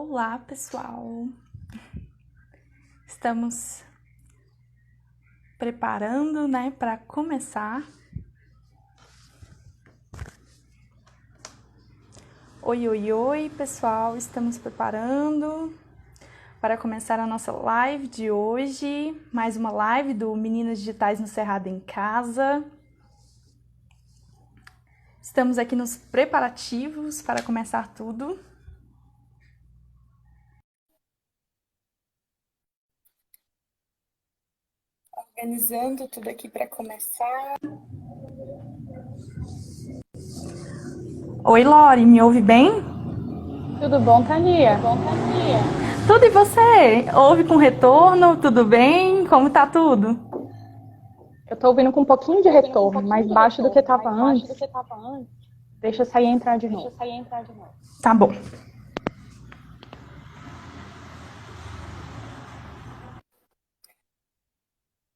Olá, pessoal! Estamos preparando, para começar. Oi, oi, oi, pessoal! Estamos preparando para começar a nossa live de hoje. Mais uma live do Meninas Digitais no Cerrado em Casa. Estamos aqui nos preparativos para começar tudo. Organizando tudo aqui para começar. Oi, Lori, me ouve bem? Tudo bom, Thalia? Tudo, e você? Ouve com retorno? Tudo bem? Como tá tudo? Eu tô ouvindo com um pouquinho de retorno, mais baixo do que estava antes. Deixa eu sair e entrar de novo. Tá bom.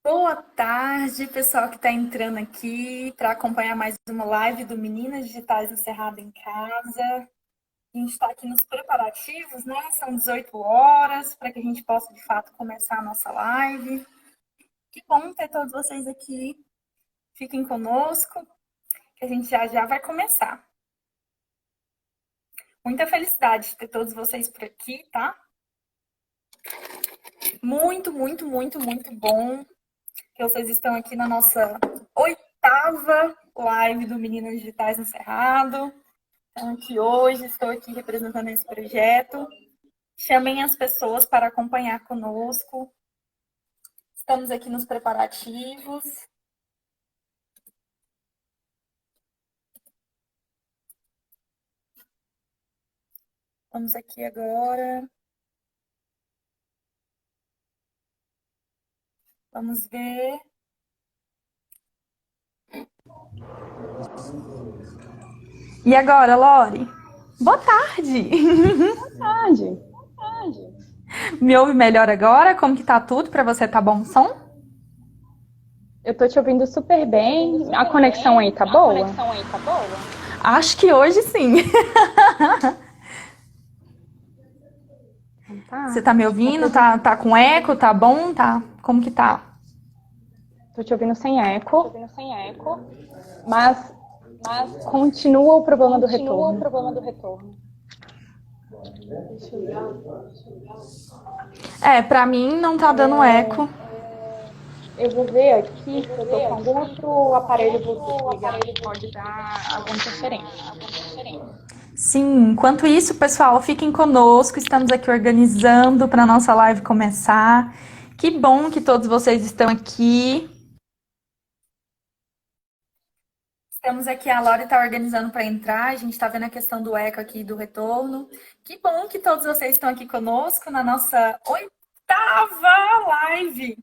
Boa tarde, pessoal que está entrando aqui para acompanhar mais uma live do Meninas Digitais no Cerrado em Casa. A gente está aqui nos preparativos, né? São 18 horas para que a gente possa, de fato, começar a nossa live. Que bom ter todos vocês aqui. Fiquem conosco, que a gente já vai começar. Muita felicidade de ter todos vocês por aqui, tá? Muito, muito, muito, muito bom que vocês estão aqui na nossa 8ª live do Meninas Digitais no Cerrado. Então, aqui hoje, estou aqui representando esse projeto. Chamem as pessoas para acompanhar conosco. Estamos aqui nos preparativos. Vamos aqui agora. Vamos ver. E agora, Lori? Boa tarde! Boa tarde. Me ouve melhor agora? Como que tá tudo? Para você tá bom o som? Eu tô te ouvindo super bem. A conexão aí tá boa? Acho que hoje sim. Tá. Você tá me ouvindo? Tá com eco? Tá bom? Tá? Como que tá? Tô te ouvindo sem eco, mas continua o problema do retorno. Pra mim não tá dando eco. Eu vou ver aqui se eu tô com algum outro aparelho Bluetooth ligado. Pode dar alguma interferência. Sim, enquanto isso, pessoal, fiquem conosco, estamos aqui organizando para a nossa live começar. Que bom que todos vocês estão aqui. Estamos aqui, a Lori está organizando para entrar, a gente está vendo a questão do eco aqui, do retorno. Que bom que todos vocês estão aqui conosco na nossa 8ª live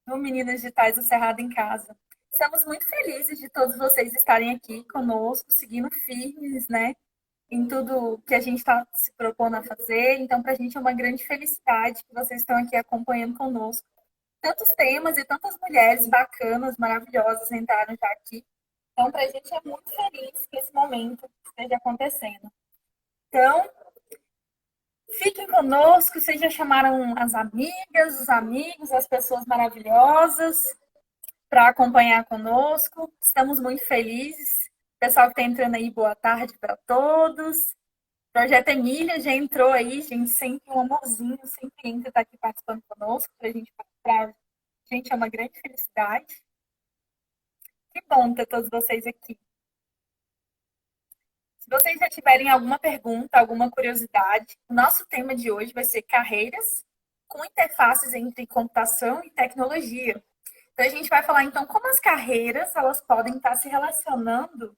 no Meninas Digitais do Cerrado em Casa. Estamos muito felizes de todos vocês estarem aqui conosco, seguindo firmes, né? Em tudo que a gente está se propondo a fazer. Então, para a gente é uma grande felicidade que vocês estão aqui acompanhando conosco. Tantos temas e tantas mulheres bacanas, maravilhosas entraram já aqui. Então, para a gente é muito feliz que esse momento esteja acontecendo. Então, fiquem conosco, vocês já chamaram as amigas, os amigos, as pessoas maravilhosas para acompanhar conosco. Estamos muito felizes. Pessoal que está entrando aí, boa tarde para todos. Projeto Emília já entrou aí, gente, sempre um amorzinho, sempre entra, está aqui participando conosco, pra gente é uma grande felicidade. Que bom ter todos vocês aqui. Se vocês já tiverem alguma pergunta, alguma curiosidade, o nosso tema de hoje vai ser carreiras com interfaces entre computação e tecnologia. Então, a gente vai falar, então, como as carreiras elas podem estar se relacionando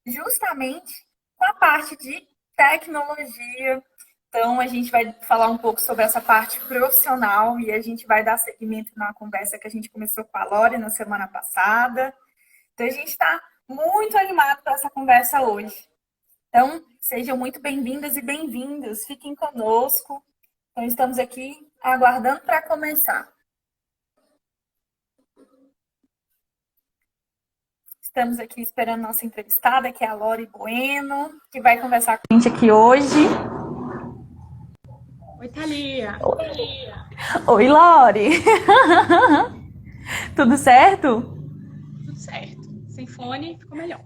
justamente com a parte de tecnologia. Então, a gente vai falar um pouco sobre essa parte profissional e a gente vai dar seguimento na conversa que a gente começou com a Lori na semana passada. Então, a gente está muito animado para essa conversa hoje. Então, sejam muito bem-vindas e bem-vindos. Fiquem conosco. Então, estamos aqui aguardando para começar. Estamos aqui esperando nossa entrevistada, que é a Lori Bueno, que vai conversar com a gente aqui hoje. Oi, Thalia. Oi, Lori. Tudo certo? Tudo certo. Sem fone, ficou melhor.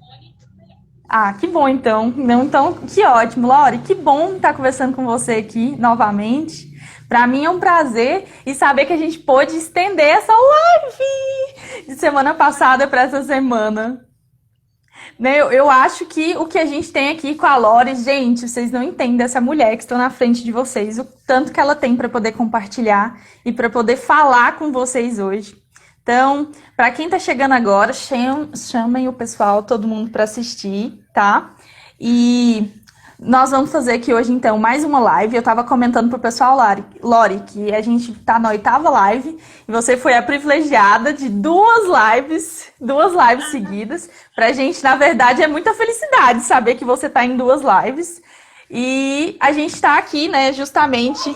Ah, que bom então. Então, que ótimo, Lori. Que bom estar conversando com você aqui novamente. Para mim é um prazer e saber que a gente pôde estender essa live de semana passada para essa semana. Né, eu acho que o que a gente tem aqui com a Lori, gente, vocês não entendem essa mulher que está na frente de vocês, o tanto que ela tem para poder compartilhar e para poder falar com vocês hoje. Então, para quem está chegando agora, chamem o pessoal, todo mundo para assistir, tá? E nós vamos fazer aqui hoje, então, mais uma live. Eu estava comentando pro pessoal, Lori, que a gente está na 8ª live e você foi a privilegiada de duas lives seguidas. Pra gente, na verdade, é muita felicidade saber que você está em 2 lives. E a gente está aqui, né, justamente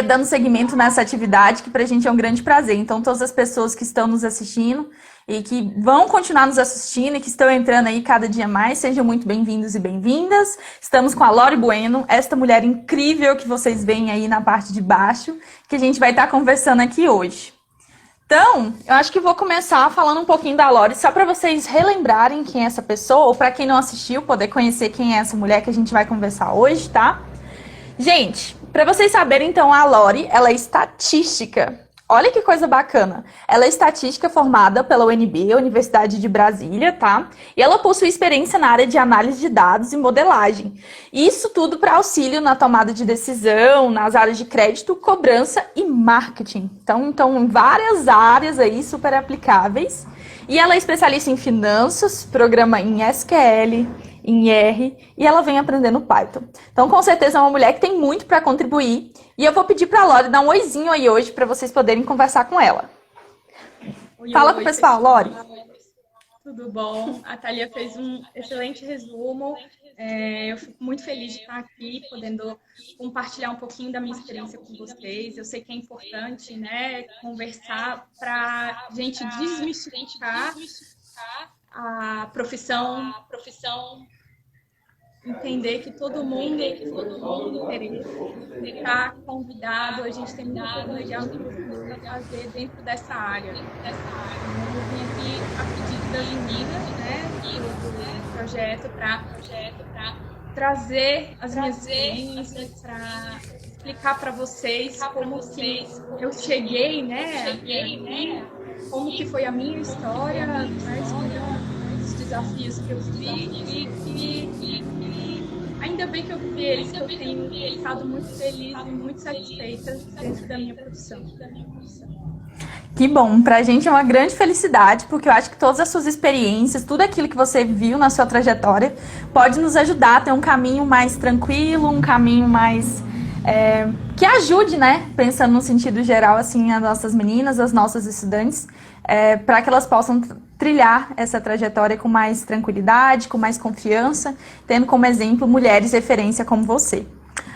dando seguimento nessa atividade, que pra gente é um grande prazer. Então, todas as pessoas que estão nos assistindo e que vão continuar nos assistindo e que estão entrando aí cada dia mais, sejam muito bem-vindos e bem-vindas. Estamos com a Lori Bueno, esta mulher incrível que vocês veem aí na parte de baixo, que a gente vai estar conversando aqui hoje. Então, eu acho que vou começar falando um pouquinho da Lori, só para vocês relembrarem quem é essa pessoa, ou para quem não assistiu, poder conhecer quem é essa mulher que a gente vai conversar hoje, tá? Gente, para vocês saberem, então, a Lori, ela é estatística. Olha que coisa bacana. Ela é estatística formada pela UNB, Universidade de Brasília, tá? E ela possui experiência na área de análise de dados e modelagem. Isso tudo para auxílio na tomada de decisão, nas áreas de crédito, cobrança e marketing. Então várias áreas aí super aplicáveis. E ela é especialista em finanças, programa em SQL, em R, e ela vem aprendendo Python. Então, com certeza, é uma mulher que tem muito para contribuir. E eu vou pedir para a Lori dar um oizinho aí hoje para vocês poderem conversar com ela. Fala com o pessoal, Lori. Tudo bom? A Thalia fez um excelente resumo. Eu fico muito feliz de estar aqui, podendo compartilhar um pouquinho da minha experiência com vocês. Eu sei que é importante, né, conversar para a gente desmistificar a profissão, entender que todo mundo tem está convidado, a gente tem muito legal para fazer dentro dessa área. Eu vim aqui a pedido das meninas, né, do projeto para trazer as minhas experiências, para explicar para vocês como que eu cheguei, né, como que foi a minha história, quais foram os desafios que eu vi e ainda bem que eu vi eles, que eu tenho ficado muito feliz e muito satisfeita dentro da minha profissão. Que bom, pra gente é uma grande felicidade, porque eu acho que todas as suas experiências, tudo aquilo que você viu na sua trajetória, pode nos ajudar a ter um caminho mais tranquilo, um caminho mais que ajude, né? Pensando no sentido geral, assim, as nossas meninas, as nossas estudantes, para que elas possam trilhar essa trajetória com mais tranquilidade, com mais confiança, tendo como exemplo mulheres referência como você.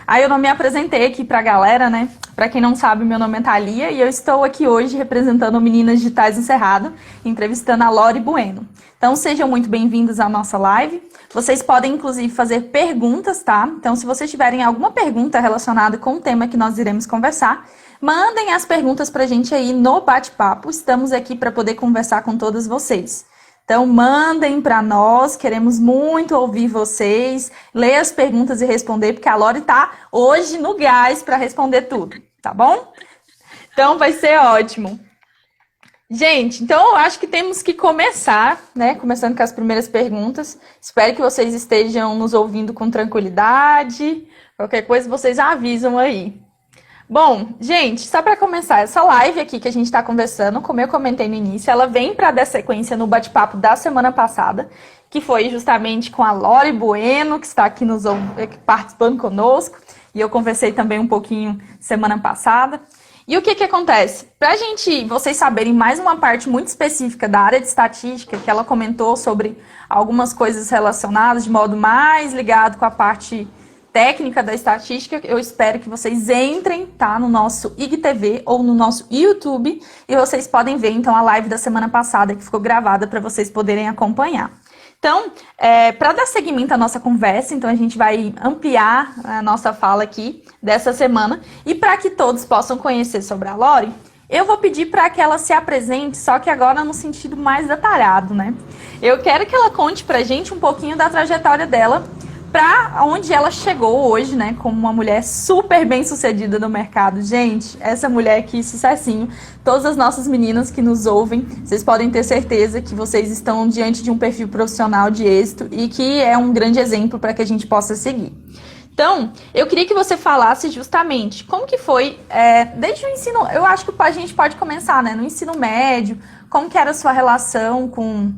Aí eu não me apresentei aqui pra galera, né? Pra quem não sabe, meu nome é Thalia e eu estou aqui hoje representando o Meninas Digitais Encerrado, entrevistando a Lori Bueno. Então sejam muito bem-vindos à nossa live. Vocês podem, inclusive, fazer perguntas, tá? Então, se vocês tiverem alguma pergunta relacionada com o tema que nós iremos conversar, mandem as perguntas pra gente aí no bate-papo. Estamos aqui para poder conversar com todas vocês. Então, mandem para nós, queremos muito ouvir vocês, ler as perguntas e responder, porque a Lori tá hoje no gás para responder tudo, tá bom? Então, vai ser ótimo. Gente, então eu acho que temos que começar, né? Começando com as primeiras perguntas. Espero que vocês estejam nos ouvindo com tranquilidade. Qualquer coisa, vocês avisam aí. Bom, gente, só para começar, essa live aqui que a gente está conversando, como eu comentei no início, ela vem para dar sequência no bate-papo da semana passada, que foi justamente com a Lori Bueno, que está aqui participando conosco, e eu conversei também um pouquinho semana passada. E o que acontece? Para vocês saberem mais uma parte muito específica da área de estatística, que ela comentou sobre algumas coisas relacionadas de modo mais ligado com a parte técnica da estatística, eu espero que vocês entrem, tá, no nosso IGTV ou no nosso YouTube e vocês podem ver, então, a live da semana passada que ficou gravada para vocês poderem acompanhar. Então, para dar seguimento à nossa conversa, então a gente vai ampliar a nossa fala aqui dessa semana. E para que todos possam conhecer sobre a Lori, eu vou pedir para que ela se apresente, só que agora no sentido mais detalhado, né? Eu quero que ela conte pra gente um pouquinho da trajetória dela, para onde ela chegou hoje, né? Como uma mulher super bem sucedida no mercado. Gente, essa mulher aqui, sucessinho. Todas as nossas meninas que nos ouvem, vocês podem ter certeza que vocês estão diante de um perfil profissional de êxito e que é um grande exemplo para que a gente possa seguir. Então, eu queria que você falasse justamente como que foi, desde o ensino, eu acho que a gente pode começar, né? No ensino médio, como que era a sua relação com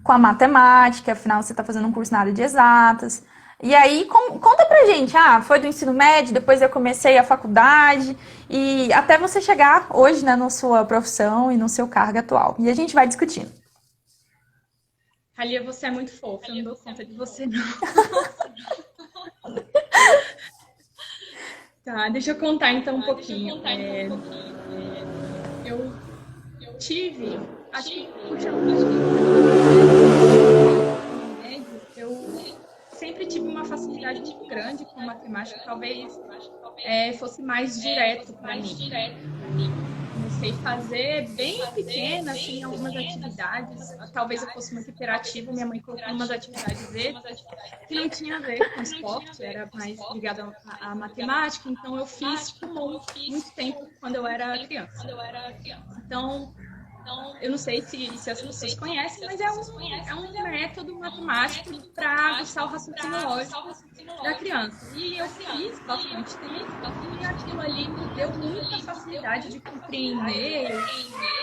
a matemática, afinal você está fazendo um curso na área de exatas. E aí, conta pra gente, foi do ensino médio, depois eu comecei a faculdade, e até você chegar hoje, né, na sua profissão e no seu cargo atual. E a gente vai discutindo. Thalia, você é muito fofa, eu não dou conta de você, não. Tá, deixa eu contar então um pouquinho. Eu tive, acho que eu sempre tive uma facilidade muito grande com matemática, talvez fosse mais direto para mim. Comecei a fazer bem pequena, assim, algumas atividades. Talvez eu fosse muito hiperativa, minha mãe colocou umas atividades extras que não tinha a ver com esporte, era mais ligada à matemática, então eu fiz por muito tempo quando eu era criança. Então, eu não sei se as pessoas conhecem, mas é um método matemático para aguçar o raciocínio lógico da criança. E eu fiz bastante tempo, e aquilo ali me deu muita facilidade de compreender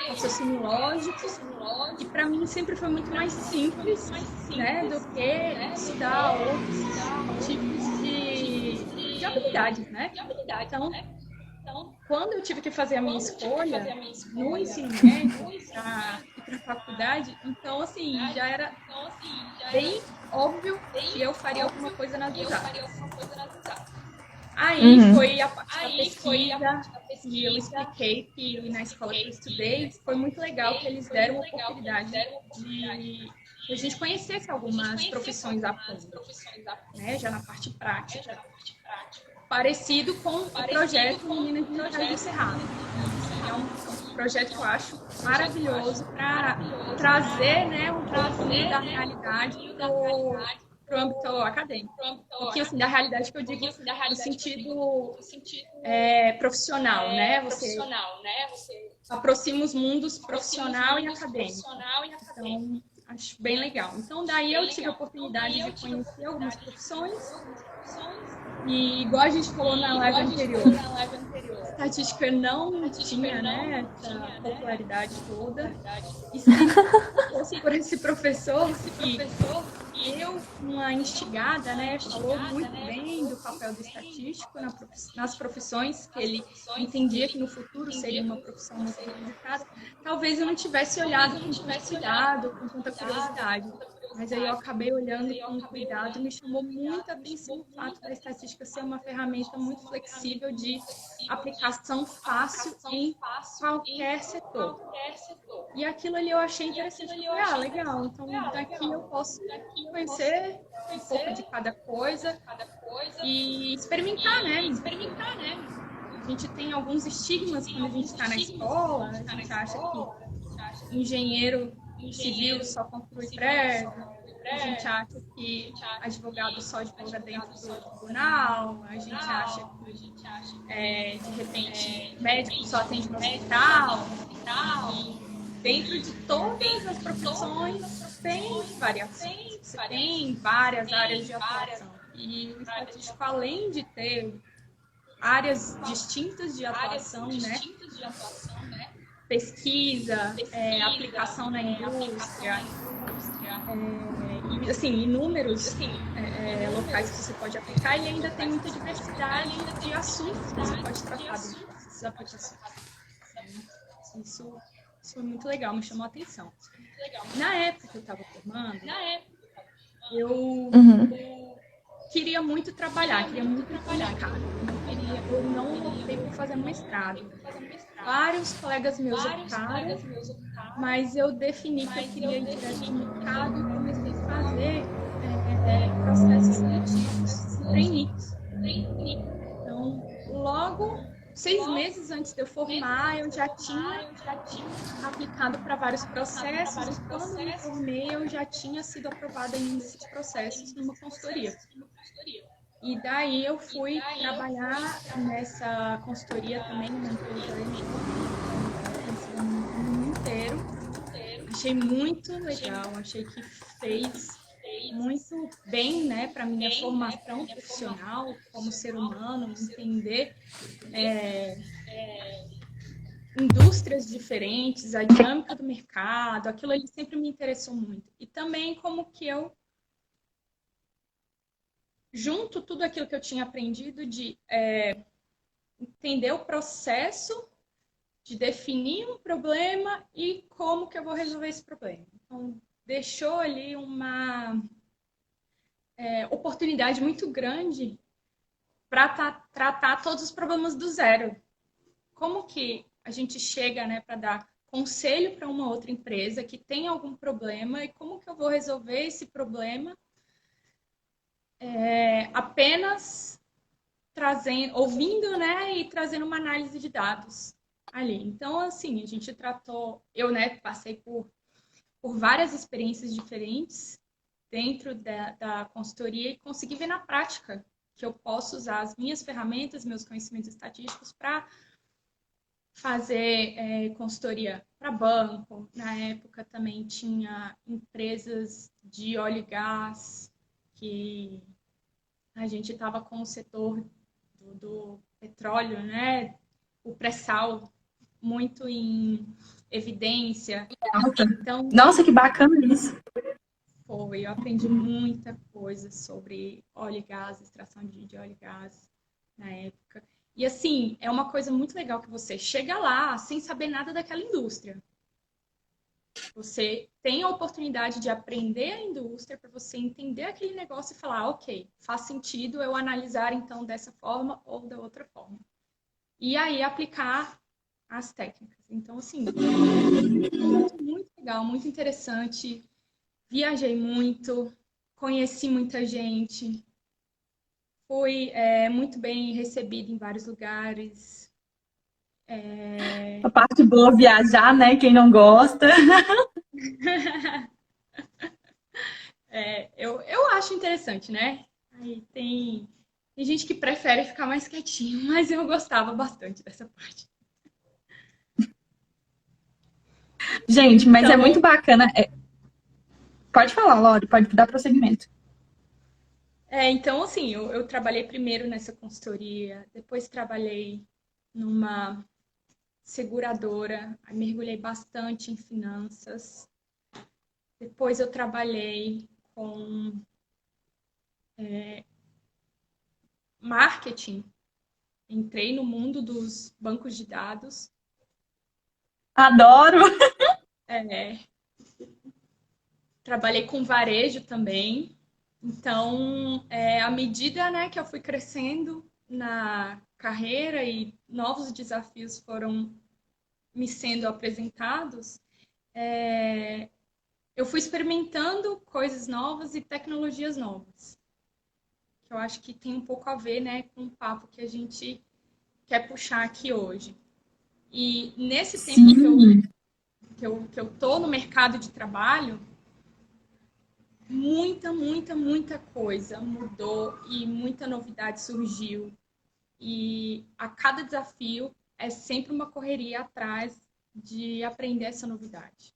o raciocínio lógico, e para mim sempre foi muito mais simples, né, do que estudar outros tipos de habilidades, né? Então, quando eu tive que fazer a minha escolha no ensino médio para ir para a faculdade, então, assim, já era bem óbvio que eu faria alguma coisa nas exatas. Aí foi a parte da pesquisa, e eu expliquei que na escola que eu estudei foi muito legal que eles deram a oportunidade de a gente conhecesse algumas profissões a fundo, né, já na parte prática. Parecido com o projeto Meninas Digitais do Cerrado. É um projeto que eu acho maravilhoso para trazer, né, um pouco da realidade para o âmbito acadêmico. Um pouquinho assim, da realidade que eu digo no sentido profissional, né? Você aproxima os mundos profissional e acadêmico. Então, acho bem legal. Então, daí eu tive a oportunidade de conhecer algumas profissões. E igual a gente falou na live anterior, estatística não tinha, né, essa popularidade toda. E se fosse por esse professor que deu uma instigada, né, falou muito bem do papel do estatístico nas profissões, que ele entendia que no futuro seria uma profissão muito requisitada, talvez eu não tivesse olhado com tanto cuidado, com tanta curiosidade. Mas aí eu acabei olhando com cuidado e me chamou muita atenção o fato da estatística ser uma ferramenta muito flexível de aplicação fácil em qualquer setor. E aquilo ali eu achei interessante. Eu falei, legal, então daqui eu posso conhecer um pouco de cada coisa e experimentar, né? A gente tem alguns estigmas quando a gente está na escola, a gente acha que engenheiro civil só construi prédio, a gente acha que advogado só advoga dentro do tribunal, a gente acha que, de repente, médico só atende no hospital. Dentro de todas as profissões tem variações, tem várias áreas de atuação. E o estatístico, além de ter áreas distintas de atuação, né? Pesquisa, aplicação na indústria, e, assim, inúmeros locais que você pode aplicar, e ainda tem muita diversidade de assuntos que você pode tratar dentro dessas aplicações. Isso foi muito legal, me chamou a atenção. Na época que eu estava formando, eu queria muito trabalhar, queria muito publicar. Eu não optei por fazer mestrado. Vários colegas meus optaram, mas eu defini que eu queria ir direto no mercado e comecei a fazer processos seletivos, treininhos. Então, logo 6 meses antes de eu formar, eu já tinha aplicado para vários processos e quando me formei, eu já tinha sido aprovada em um desses processos numa consultoria. E daí eu fui trabalhar nessa consultoria também, numa empresa conhecida no mundo inteiro. Achei muito legal, achei que fez muito bem, né, para minha formação profissional como ser humano, entender indústrias diferentes, a dinâmica do mercado, aquilo ali sempre me interessou muito. E também como que eu junto tudo aquilo que eu tinha aprendido de entender o processo de definir um problema e como que eu vou resolver esse problema. Então, deixou ali uma oportunidade muito grande para tratar todos os problemas do zero. Como que a gente chega, né, para dar conselho para uma outra empresa que tem algum problema e como que eu vou resolver esse problema apenas ouvindo, né, e trazendo uma análise de dados ali. Então, assim, a gente tratou, eu, né, passei por várias experiências diferentes dentro da consultoria e consegui ver na prática que eu posso usar as minhas ferramentas, meus conhecimentos estatísticos para fazer consultoria para banco. Na época também tinha empresas de óleo e gás que a gente estava com o setor do petróleo, né? O pré-sal muito em evidência. Então, Nossa, que bacana isso. eu aprendi muita coisa sobre óleo e gás, extração de óleo e gás na época. E assim, é uma coisa muito legal que você chega lá sem saber nada daquela indústria. Você tem a oportunidade de aprender a indústria para você entender aquele negócio e falar, ok, faz sentido eu analisar então dessa forma ou da outra forma. E aí aplicar as técnicas. Então, assim, muito legal, muito interessante. Viajei muito, conheci muita gente, fui muito bem recebida em vários lugares. A parte boa viajar, né? Quem não gosta. Eu acho interessante, né? Aí tem gente que prefere ficar mais quietinho, mas eu gostava bastante dessa parte. Gente, mas Então, é muito bacana. Pode falar, Lori, pode dar prosseguimento. então assim, eu trabalhei primeiro nessa consultoria, depois trabalhei numa seguradora, aí mergulhei bastante em finanças. Depois eu trabalhei com marketing, entrei no mundo dos bancos de dados. Adoro! Trabalhei com varejo também. Então, à medida, né, que eu fui crescendo na carreira e novos desafios foram me sendo apresentados, eu fui experimentando coisas novas e tecnologias novas. Que eu acho que tem um pouco a ver, né, com o papo que a gente quer puxar aqui hoje. E nesse tempo que eu tô no mercado de trabalho, muita coisa mudou e muita novidade surgiu. E a cada desafio é sempre uma correria atrás de aprender essa novidade.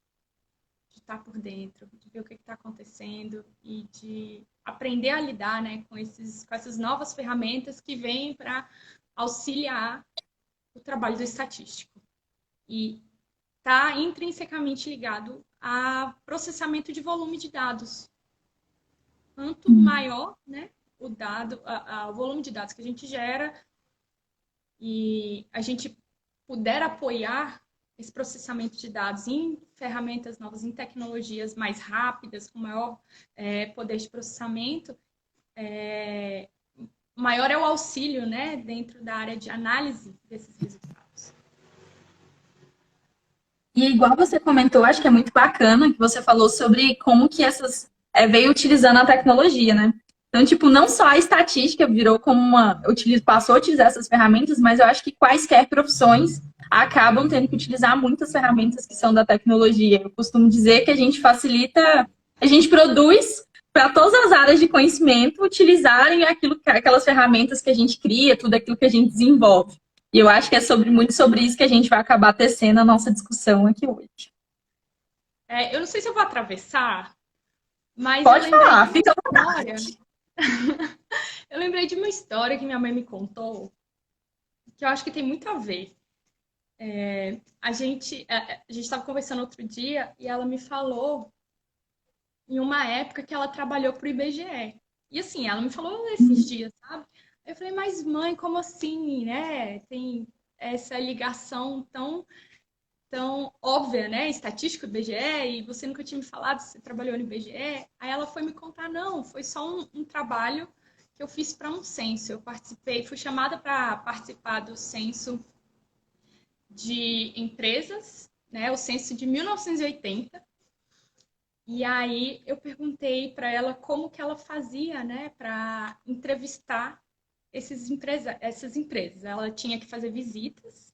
De estar por dentro, de ver o que está acontecendo e de aprender a lidar, né, com essas novas ferramentas que vêm para auxiliar o trabalho do estatístico. E está intrinsecamente ligado a processamento de volume de dados. Quanto maior, né, o volume de dados que a gente gera e a gente puder apoiar esse processamento de dados em ferramentas novas, em tecnologias mais rápidas, com maior poder de processamento, maior é o auxílio, né, dentro da área de análise desses resultados. E igual você comentou, acho que é muito bacana que você falou sobre como que essas veio utilizando a tecnologia, né? Então, tipo, não só a estatística virou como passou a utilizar essas ferramentas, mas eu acho que quaisquer profissões acabam tendo que utilizar muitas ferramentas que são da tecnologia. Eu costumo dizer que a gente facilita, a gente produz para todas as áreas de conhecimento utilizarem aquelas ferramentas que a gente cria, tudo aquilo que a gente desenvolve. E eu acho que é muito sobre isso que a gente vai acabar tecendo a nossa discussão aqui hoje. Eu não sei se eu vou atravessar, mas pode falar, fica à vontade. Eu lembrei de uma história que minha mãe me contou, que eu acho que tem muito a ver. A gente estava conversando outro dia e ela me falou em uma época que ela trabalhou para o IBGE. E assim, ela me falou esses dias, sabe? Eu falei, mas mãe, como assim, né? Tem essa ligação tão óbvia, né? Estatística do IBGE, e você nunca tinha me falado se você trabalhou no IBGE. Aí ela foi me contar, não, foi só um trabalho que eu fiz para um censo. Eu fui chamada para participar do censo de empresas, né? O censo de 1980. E aí eu perguntei para ela como que ela fazia, né, para entrevistar essas empresas. Ela tinha que fazer visitas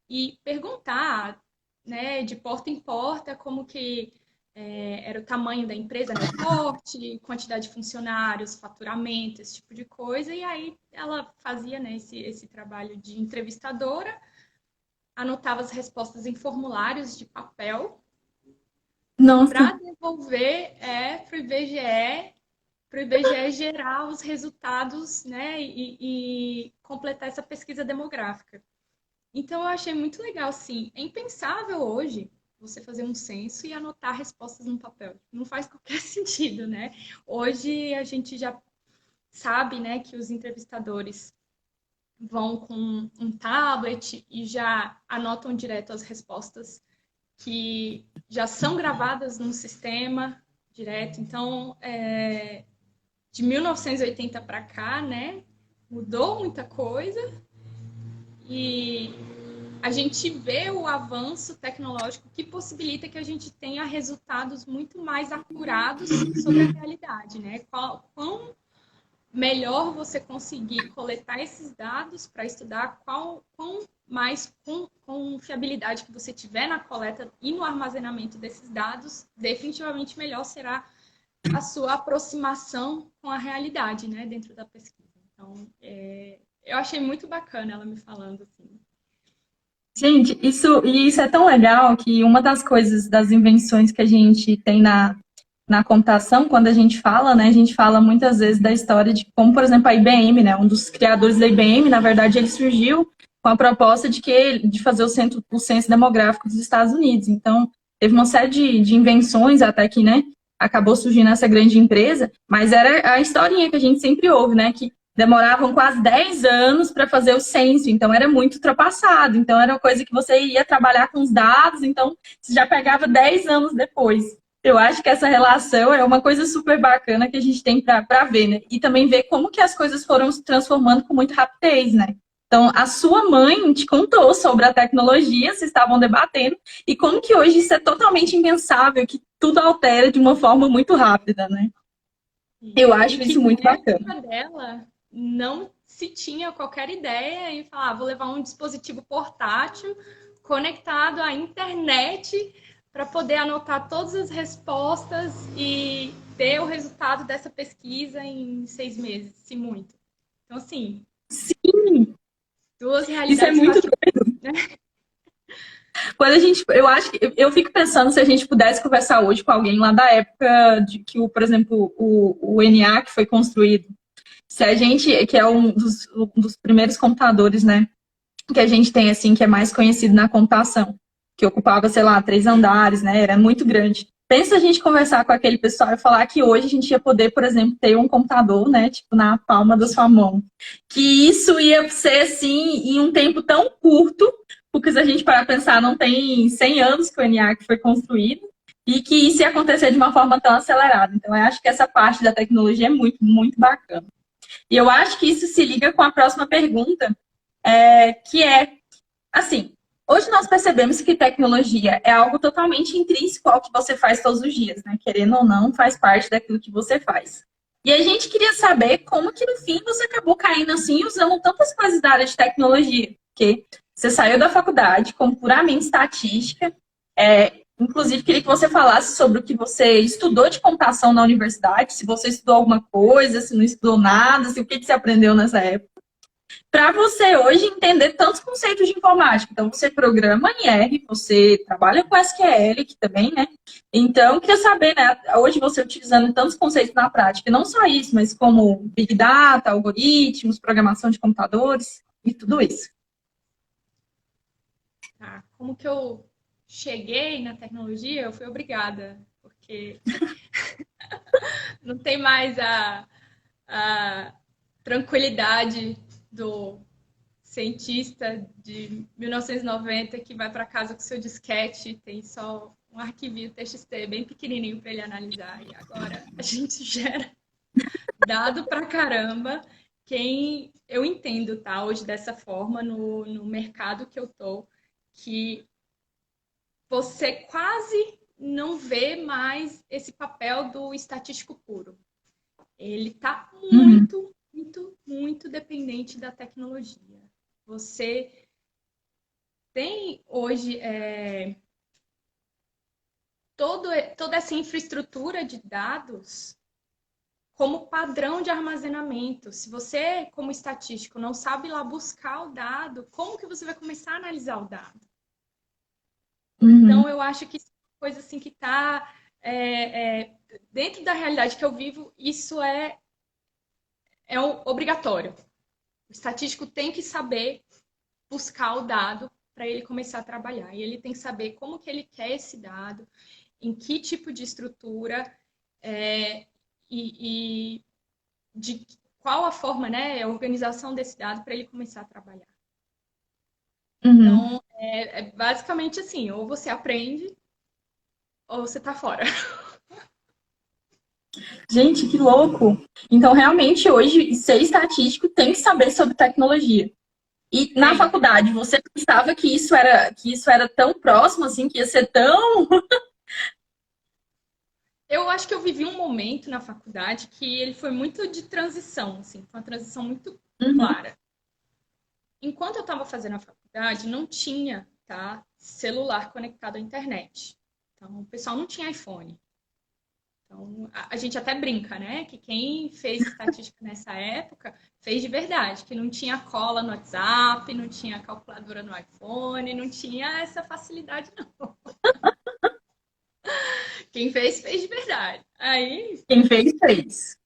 e perguntar, né, de porta em porta, como que era o tamanho da empresa, né, porte, quantidade de funcionários, faturamento, esse tipo de coisa. E aí ela fazia, né, esse trabalho de entrevistadora, anotava as respostas em formulários de papel para devolver para o IBGE gerar os resultados, né, e completar essa pesquisa demográfica. Então, eu achei muito legal, assim. É impensável hoje você fazer um censo e anotar respostas no papel. Não faz qualquer sentido, né? Hoje, a gente já sabe, né, que os entrevistadores vão com um tablet e já anotam direto as respostas que já são gravadas no sistema direto. Então, de 1980 para cá, né, mudou muita coisa. E a gente vê o avanço tecnológico que possibilita que a gente tenha resultados muito mais apurados sobre a realidade, né? Quão melhor você conseguir coletar esses dados para estudar quão mais com fiabilidade que você tiver na coleta e no armazenamento desses dados, definitivamente melhor será a sua aproximação com a realidade, né, dentro da pesquisa. Então, eu achei muito bacana ela me falando assim. Gente, isso é tão legal que uma das coisas, das invenções que a gente tem na computação, quando a gente fala, né, a gente fala muitas vezes da história de como, por exemplo, a IBM, né, um dos criadores da IBM, na verdade, ele surgiu com a proposta de fazer o censo demográfico dos Estados Unidos. Então, teve uma série de invenções até que, né, acabou surgindo essa grande empresa, mas era a historinha que a gente sempre ouve, né, que demoravam quase 10 anos para fazer o censo, então era muito ultrapassado. Então, era uma coisa que você ia trabalhar com os dados, então você já pegava 10 anos depois. Eu acho que essa relação é uma coisa super bacana que a gente tem para ver, né? E também ver como que as coisas foram se transformando com muita rapidez, né? Então, a sua mãe te contou sobre a tecnologia, vocês estavam debatendo, e como que hoje isso é totalmente impensável, que tudo altera de uma forma muito rápida, né? Eu acho isso muito bacana. Dela não se tinha qualquer ideia em falar, vou levar um dispositivo portátil conectado à internet para poder anotar todas as respostas e ter o resultado dessa pesquisa em 6 meses, se muito. Então, assim... Sim! Duas realidades... Isso é muito doido. Quando eu acho que eu fico pensando se a gente pudesse conversar hoje com alguém lá da época de que, por exemplo, o ENIAC foi construído. Se a gente, que é um dos primeiros computadores, né, que a gente tem, assim, que é mais conhecido na computação, que ocupava, sei lá, 3 andares, né, era muito grande. Pensa a gente conversar com aquele pessoal e falar que hoje a gente ia poder, por exemplo, ter um computador, né, tipo, na palma da sua mão. Que isso ia ser, assim, em um tempo tão curto, porque se a gente parar para pensar, não tem 100 anos que o ENIAC foi construído, e que isso ia acontecer de uma forma tão acelerada. Então, eu acho que essa parte da tecnologia é muito, muito bacana. E eu acho que isso se liga com a próxima pergunta, que é, assim, Hoje nós percebemos que tecnologia é algo totalmente intrínseco ao que você faz todos os dias, né? Querendo ou não, faz parte daquilo que você faz. E a gente queria saber como que no fim você acabou caindo assim, usando tantas coisas da área de tecnologia. Porque você saiu da faculdade com puramente estatística. Inclusive, queria que você falasse sobre o que você estudou de computação na universidade, se você estudou alguma coisa, se não estudou nada, se o que você aprendeu nessa época para você hoje entender tantos conceitos de informática. Então, você programa em R, você trabalha com SQL, que também, né? Então, eu queria saber, né? Hoje você utilizando tantos conceitos na prática, não só isso, mas como Big Data, algoritmos, programação de computadores e tudo isso. Tá. Como que eu cheguei na tecnologia? Eu fui obrigada, porque não tem mais a tranquilidade do cientista de 1990 que vai para casa com seu disquete, tem só um arquivinho TXT bem pequenininho para ele analisar. E agora a gente gera dado pra caramba. Eu entendo, tá, hoje dessa forma no mercado que eu tô, que você quase não vê mais esse papel do estatístico puro. Ele está muito dependente da tecnologia. Você tem hoje toda essa infraestrutura de dados como padrão de armazenamento. Se você, como estatístico, não sabe ir lá buscar o dado, como que você vai começar a analisar o dado? Então, eu acho que isso é uma coisa assim que está dentro da realidade que eu vivo, isso é obrigatório. O estatístico tem que saber buscar o dado para ele começar a trabalhar. E ele tem que saber como que ele quer esse dado, em que tipo de estrutura e de qual a forma, né, a organização desse dado para ele começar a trabalhar. Então, basicamente assim, ou você aprende ou você está fora. Gente, que louco! Então, realmente, hoje, ser estatístico tem que saber sobre tecnologia. E na faculdade, você pensava que isso era tão próximo, assim, que ia ser tão... Eu acho que eu vivi um momento na faculdade que ele foi muito de transição, assim, foi uma transição muito clara. Enquanto eu estava fazendo a faculdade, não tinha, tá, celular conectado à internet. Então, o pessoal não tinha iPhone. Então, a gente até brinca, né? Que quem fez estatística nessa época fez de verdade, que não tinha cola no WhatsApp, não tinha calculadora no iPhone, não tinha essa facilidade, não. Quem fez, fez de verdade. Aí, Quem fez, fez.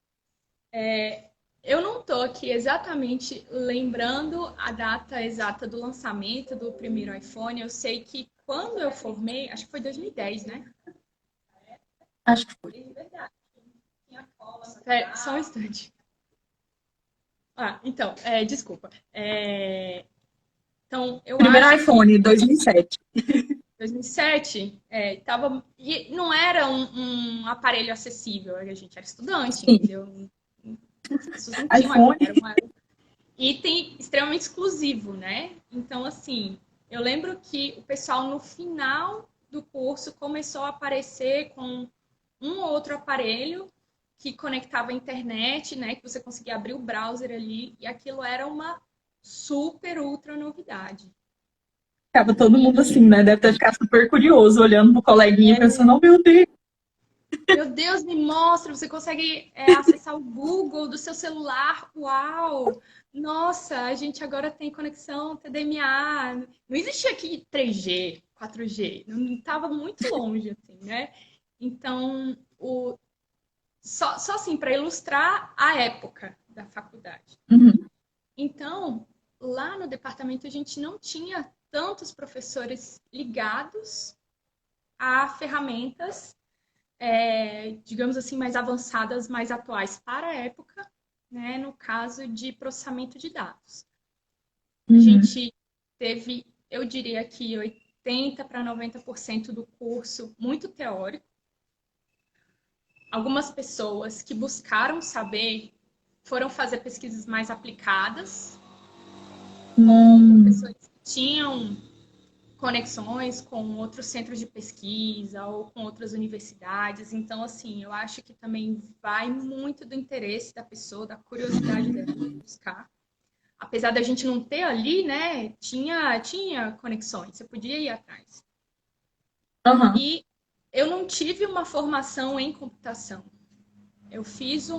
eu não tô aqui exatamente lembrando a data exata do lançamento do primeiro iPhone. Eu sei que quando eu formei, acho que foi 2010, né? Acho que foi. Só um instante. Então, desculpa. Então, eu Primeiro acho iPhone, 2007. 2007, e não era um aparelho acessível, a gente era estudante, Sim. entendeu? As pessoas não tinham iPhone. Era um item extremamente exclusivo, né? Então, assim, eu lembro que o pessoal no final do curso começou a aparecer com um ou outro aparelho que conectava a internet, né? Que você conseguia abrir o browser ali, e aquilo era uma super, ultra novidade. Ficava todo mundo assim, né? Deve ter ficado super curioso, olhando pro coleguinha, pensando, oh, meu Deus. Meu Deus, me mostra, você consegue acessar o Google do seu celular. Uau! Nossa, a gente agora tem conexão TDMA. Não existia aqui 3G, 4G. Não estava muito longe, assim, né? Então, só assim, para ilustrar a época da faculdade. Então, lá no departamento, a gente não tinha tantos professores ligados a ferramentas digamos assim, mais avançadas, mais atuais para a época, né, no caso de processamento de dados. A gente teve, eu diria que 80% para 90% do curso muito teórico. Algumas pessoas que buscaram saber foram fazer pesquisas mais aplicadas, com professores que tinham conexões com outros centros de pesquisa ou com outras universidades. Então, assim, eu acho que também vai muito do interesse da pessoa, da curiosidade dela de buscar. Apesar da gente não ter ali, né, tinha conexões, você podia ir atrás. Uhum. E eu não tive uma formação em computação. Eu fiz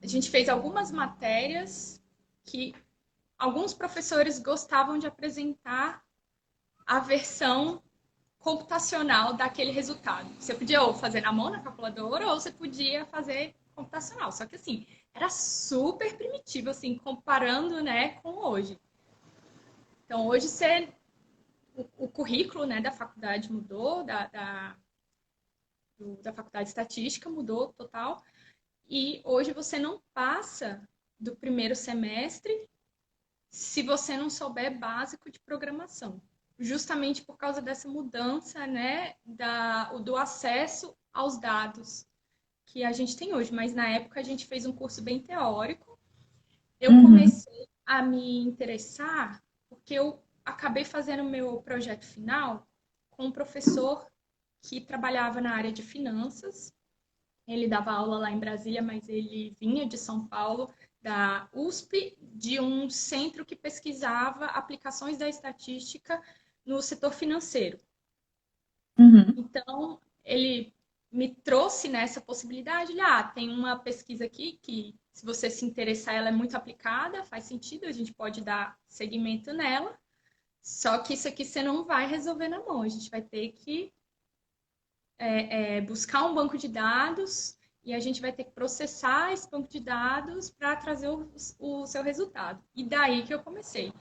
A gente fez algumas matérias que alguns professores gostavam de apresentar a versão computacional daquele resultado. Você podia ou fazer na mão, na calculadora, ou você podia fazer computacional. Só que, assim, era super primitivo, assim, comparando, né, com hoje. Então, hoje, o currículo, né, da faculdade mudou, da faculdade de estatística mudou total. E hoje você não passa do primeiro semestre se você não souber básico de programação. Justamente por causa dessa mudança, né, do acesso aos dados que a gente tem hoje. Mas na época a gente fez um curso bem teórico. Eu comecei a me interessar porque eu acabei fazendo meu projeto final com um professor que trabalhava na área de finanças. Ele dava aula lá em Brasília, mas ele vinha de São Paulo, da USP, de um centro que pesquisava aplicações da estatística no setor financeiro. Então, ele me trouxe nessa possibilidade de, tem uma pesquisa aqui que, se você se interessar, ela é muito aplicada, faz sentido, a gente pode dar seguimento nela, só que isso aqui você não vai resolver na mão, a gente vai ter que buscar um banco de dados e a gente vai ter que processar esse banco de dados para trazer o seu resultado. E daí que eu comecei.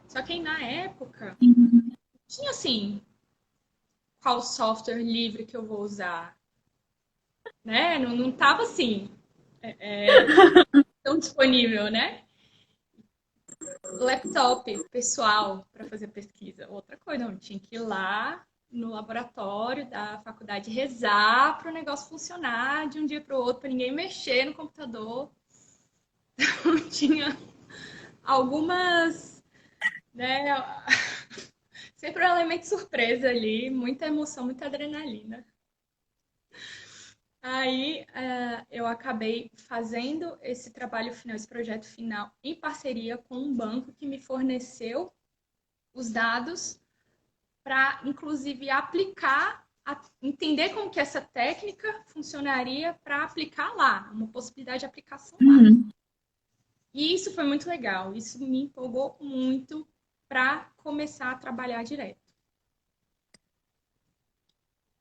Só que aí, na época, tinha assim, qual software livre que eu vou usar? Né? Não tava assim, tão disponível, né? Laptop pessoal para fazer pesquisa. Outra coisa, não tinha que ir lá no laboratório da faculdade rezar para o negócio funcionar de um dia para o outro, para ninguém mexer no computador. Então, tinha algumas, né, sempre um elemento surpresa ali, muita emoção, muita adrenalina. Aí eu acabei fazendo esse trabalho final, esse projeto final, em parceria com um banco que me forneceu os dados para, inclusive, entender como que essa técnica funcionaria para aplicar lá, uma possibilidade de aplicação lá. E isso foi muito legal, isso me empolgou muito para começar a trabalhar direto.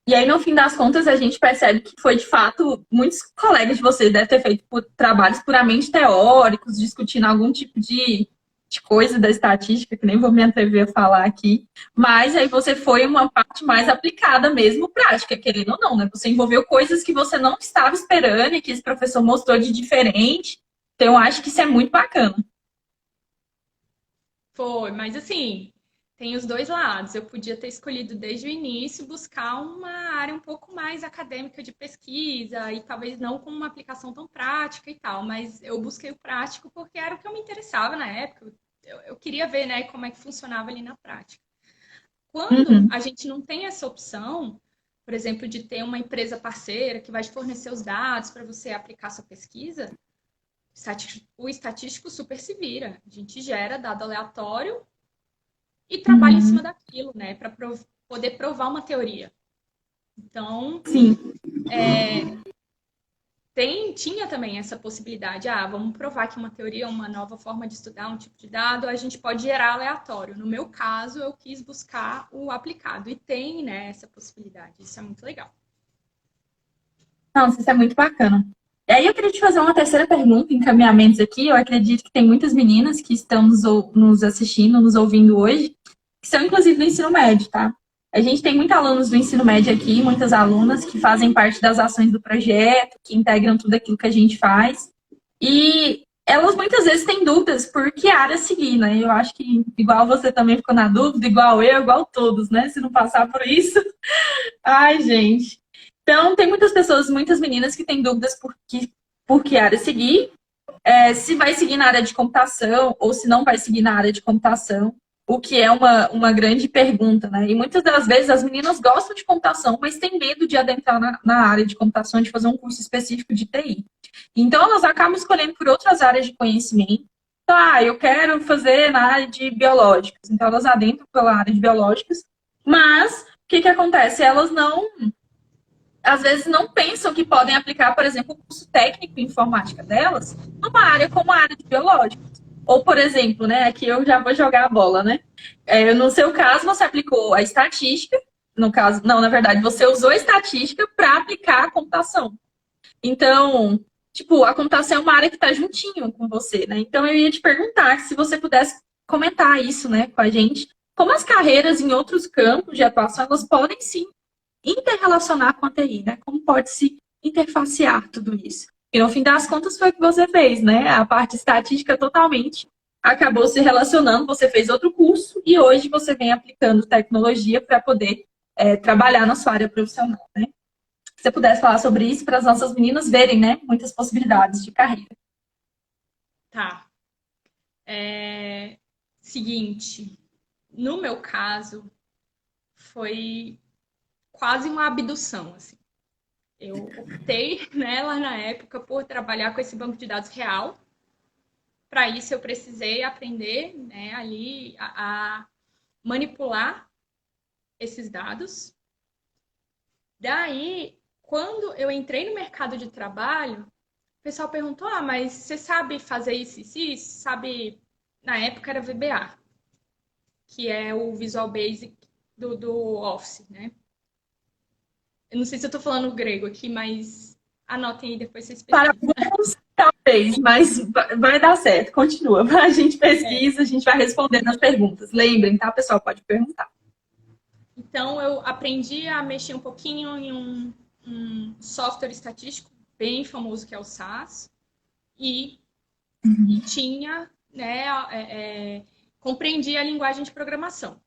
E aí, no fim das contas, a gente percebe que foi, de fato, muitos colegas de vocês devem ter feito trabalhos puramente teóricos, discutindo algum tipo de coisa da estatística, que nem vou me atrever a falar aqui, mas aí você foi uma parte mais aplicada mesmo, prática, querendo ou não, né? Você envolveu coisas que você não estava esperando e que esse professor mostrou de diferente, então eu acho que isso é muito bacana. Foi, mas assim, tem os dois lados. Eu podia ter escolhido desde o início buscar uma área um pouco mais acadêmica de pesquisa e talvez não com uma aplicação tão prática e tal, mas eu busquei o prático porque era o que eu me interessava na época. Eu queria ver, né, como é que funcionava ali na prática. Quando a gente não tem essa opção, por exemplo, de ter uma empresa parceira que vai te fornecer os dados para você aplicar sua pesquisa, o estatístico super se vira. A gente gera dado aleatório e trabalha em cima daquilo, né, para poder provar uma teoria. Então, sim. Tinha também essa possibilidade. Vamos provar que uma teoria, uma nova forma de estudar um tipo de dado, a gente pode gerar aleatório. No meu caso, eu quis buscar o aplicado. E tem, né, essa possibilidade. Isso é muito legal. Não, isso é muito bacana. E aí eu queria te fazer uma terceira pergunta, encaminhamentos aqui. Eu acredito que tem muitas meninas que estão nos assistindo, nos ouvindo hoje, que são inclusive do ensino médio, tá? A gente tem muitos alunos do ensino médio aqui, muitas alunas que fazem parte das ações do projeto, que integram tudo aquilo que a gente faz. E elas muitas vezes têm dúvidas por que área seguir, né? Eu acho que igual você também ficou na dúvida, igual eu, igual todos, né? Se não passar por isso. Ai, gente. Então, tem muitas pessoas, muitas meninas que têm dúvidas por que área seguir, se vai seguir na área de computação ou se não vai seguir na área de computação. o que é uma grande pergunta, né? E muitas das vezes as meninas gostam de computação, mas têm medo de adentrar na área de computação, de fazer um curso específico de TI. Então, elas acabam escolhendo por outras áreas de conhecimento. Então, eu quero fazer na área de biológicas. Então, elas adentram pela área de biológicas, mas o que acontece? Elas não, às vezes, não pensam que podem aplicar, por exemplo, o curso técnico em informática delas numa área como a área de biológicas. Ou, por exemplo, né, aqui eu já vou jogar a bola, né? No seu caso, você aplicou a estatística, no caso, não, na verdade, você usou a estatística para aplicar a computação. Então, tipo, a computação é uma área que está juntinho com você, né? Então, eu ia te perguntar se você pudesse comentar isso, né, com a gente. Como as carreiras em outros campos de atuação, elas podem sim interrelacionar com a TI, né? Como pode se interfacear tudo isso? E no fim das contas foi o que você fez, né? A parte estatística totalmente acabou se relacionando, você fez outro curso e hoje você vem aplicando tecnologia para poder trabalhar na sua área profissional, né? Se você pudesse falar sobre isso para as nossas meninas verem, né? Muitas possibilidades de carreira. Tá. Seguinte, no meu caso, foi quase uma abdução, assim. Eu optei, né, lá na época por trabalhar com esse banco de dados real. Para isso, eu precisei aprender, né, ali a manipular esses dados. Daí, quando eu entrei no mercado de trabalho, o pessoal perguntou, mas você sabe fazer isso e isso? Sabe, na época era VBA, que é o Visual Basic do Office, né? Eu não sei se eu tô falando grego aqui, mas anotem aí, depois vocês Para pesquisam. alguns, talvez, mas vai dar certo. Continua. A gente pesquisa, a gente vai respondendo as perguntas. Lembrem, tá, pessoal? Pode perguntar. Então, eu aprendi a mexer um pouquinho em um software estatístico bem famoso, que é o SAS, e tinha, né, compreendia a linguagem de programação.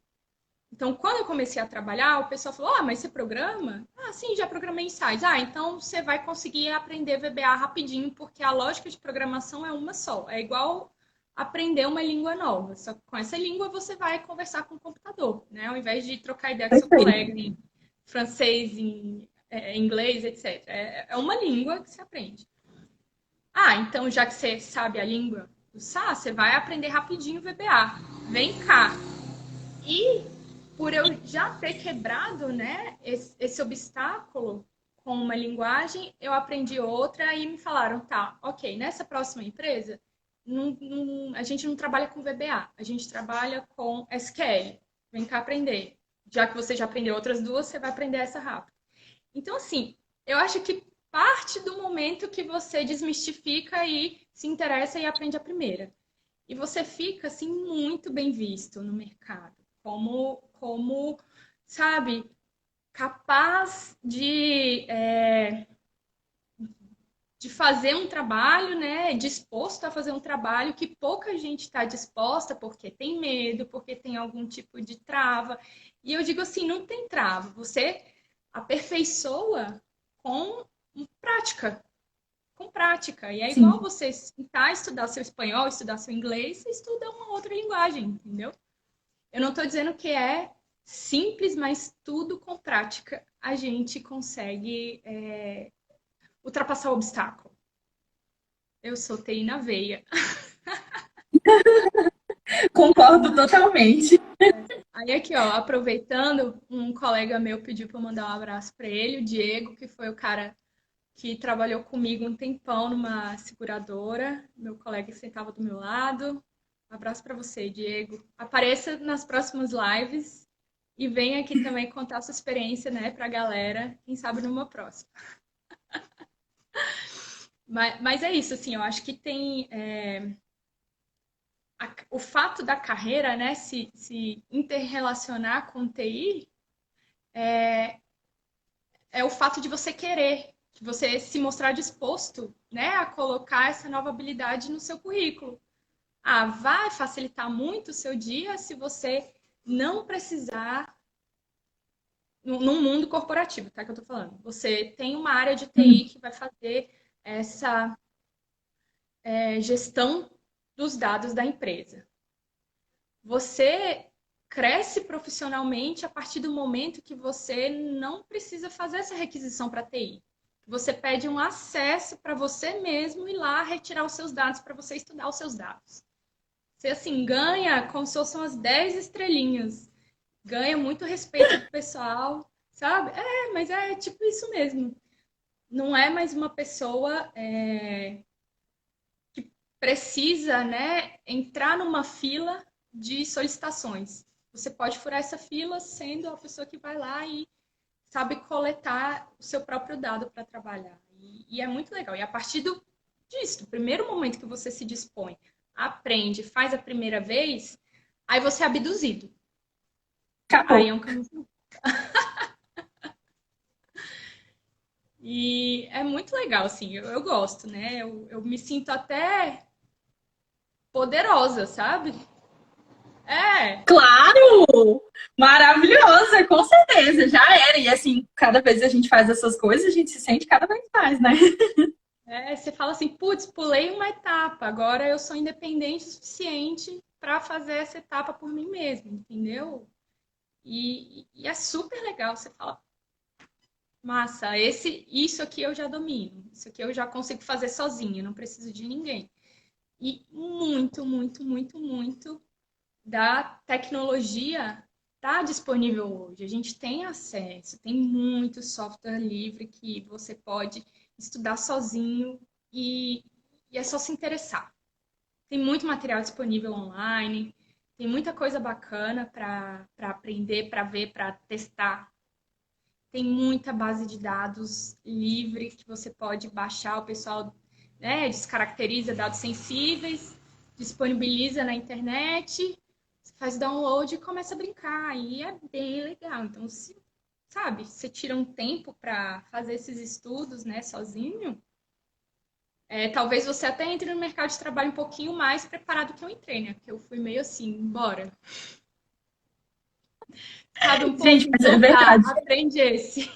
Então, quando eu comecei a trabalhar, o pessoal falou, mas você programa? Sim, já programei em sites. Então você vai conseguir aprender VBA rapidinho, porque a lógica de programação é uma só. É igual aprender uma língua nova. Só que com essa língua você vai conversar com o computador, né? Ao invés de trocar ideia com seu colega em francês, em inglês, etc. É uma língua que você aprende. Então já que você sabe a língua do SAS, você vai aprender rapidinho VBA. Vem cá. E por eu já ter quebrado, né, esse obstáculo com uma linguagem, eu aprendi outra e me falaram, tá, ok, nessa próxima empresa, a gente não trabalha com VBA, a gente trabalha com SQL. Vem cá aprender. Já que você já aprendeu outras duas, você vai aprender essa rápido. Então, assim, eu acho que parte do momento que você desmistifica e se interessa e aprende a primeira. E você fica, assim, muito bem visto no mercado. Como sabe, capaz de fazer um trabalho, né? Disposto a fazer um trabalho que pouca gente está disposta porque tem medo, porque tem algum tipo de trava. E eu digo assim, não tem trava. Você aperfeiçoa com prática. Com prática. E é Sim. igual você tentar estudar seu espanhol, estudar seu inglês, você estuda uma outra linguagem, entendeu? Eu não estou dizendo que é simples, mas tudo com prática a gente consegue ultrapassar o obstáculo. Eu soltei na veia. Concordo totalmente. Aí aqui, ó, aproveitando, um colega meu pediu para eu mandar um abraço para ele, o Diego, que foi o cara que trabalhou comigo um tempão numa seguradora, meu colega que sentava do meu lado. Um abraço para você, Diego. Apareça nas próximas lives e venha aqui também contar sua experiência, né, para a galera, quem sabe numa próxima. Mas é isso, assim, eu acho que tem o fato da carreira, né, se interrelacionar com TI é o fato de você querer, de você se mostrar disposto, né, a colocar essa nova habilidade no seu currículo. Vai facilitar muito o seu dia se você não precisar num mundo corporativo, tá? Que eu tô falando. Você tem uma área de TI que vai fazer essa gestão dos dados da empresa. você cresce profissionalmente a partir do momento que você não precisa fazer essa requisição para TI. Você pede um acesso para você mesmo ir lá retirar os seus dados para você estudar os seus dados. Você, assim, ganha como se fossem umas 10 estrelinhas. Ganha muito respeito do pessoal, sabe? Mas é tipo isso mesmo. Não é mais uma pessoa que precisa, né, entrar numa fila de solicitações. Você pode furar essa fila sendo a pessoa que vai lá e sabe coletar o seu próprio dado para trabalhar. E é muito legal. E a partir disso, do primeiro momento que você se dispõe, aprende, faz a primeira vez, aí você é abduzido. Acabou. Aí é um caminho. E é muito legal, assim, eu gosto, né? Eu me sinto até poderosa, sabe? Claro! Maravilhosa, com certeza, já era. E assim, cada vez que a gente faz essas coisas, a gente se sente cada vez mais, né? Você fala assim, putz, pulei uma etapa, agora eu sou independente o suficiente para fazer essa etapa por mim mesma, entendeu? E é super legal, você fala, massa, isso aqui eu já domino, isso aqui eu já consigo fazer sozinha, não preciso de ninguém. E muito, muito, muito, muito da tecnologia está disponível hoje. A gente tem acesso, tem muito software livre que você pode estudar sozinho e é só se interessar. Tem muito material disponível online, tem muita coisa bacana para aprender, para ver, para testar. Tem muita base de dados livre que você pode baixar, o pessoal, né, descaracteriza dados sensíveis, disponibiliza na internet, faz download e começa a brincar. E é bem legal. Então, sabe, você tira um tempo para fazer esses estudos, né, sozinho, talvez você até entre no mercado de trabalho um pouquinho mais preparado que eu entrei, né? Porque eu fui meio assim, bora. Sabe um pouco? Gente, mas é Então tá, verdade. aprende esse.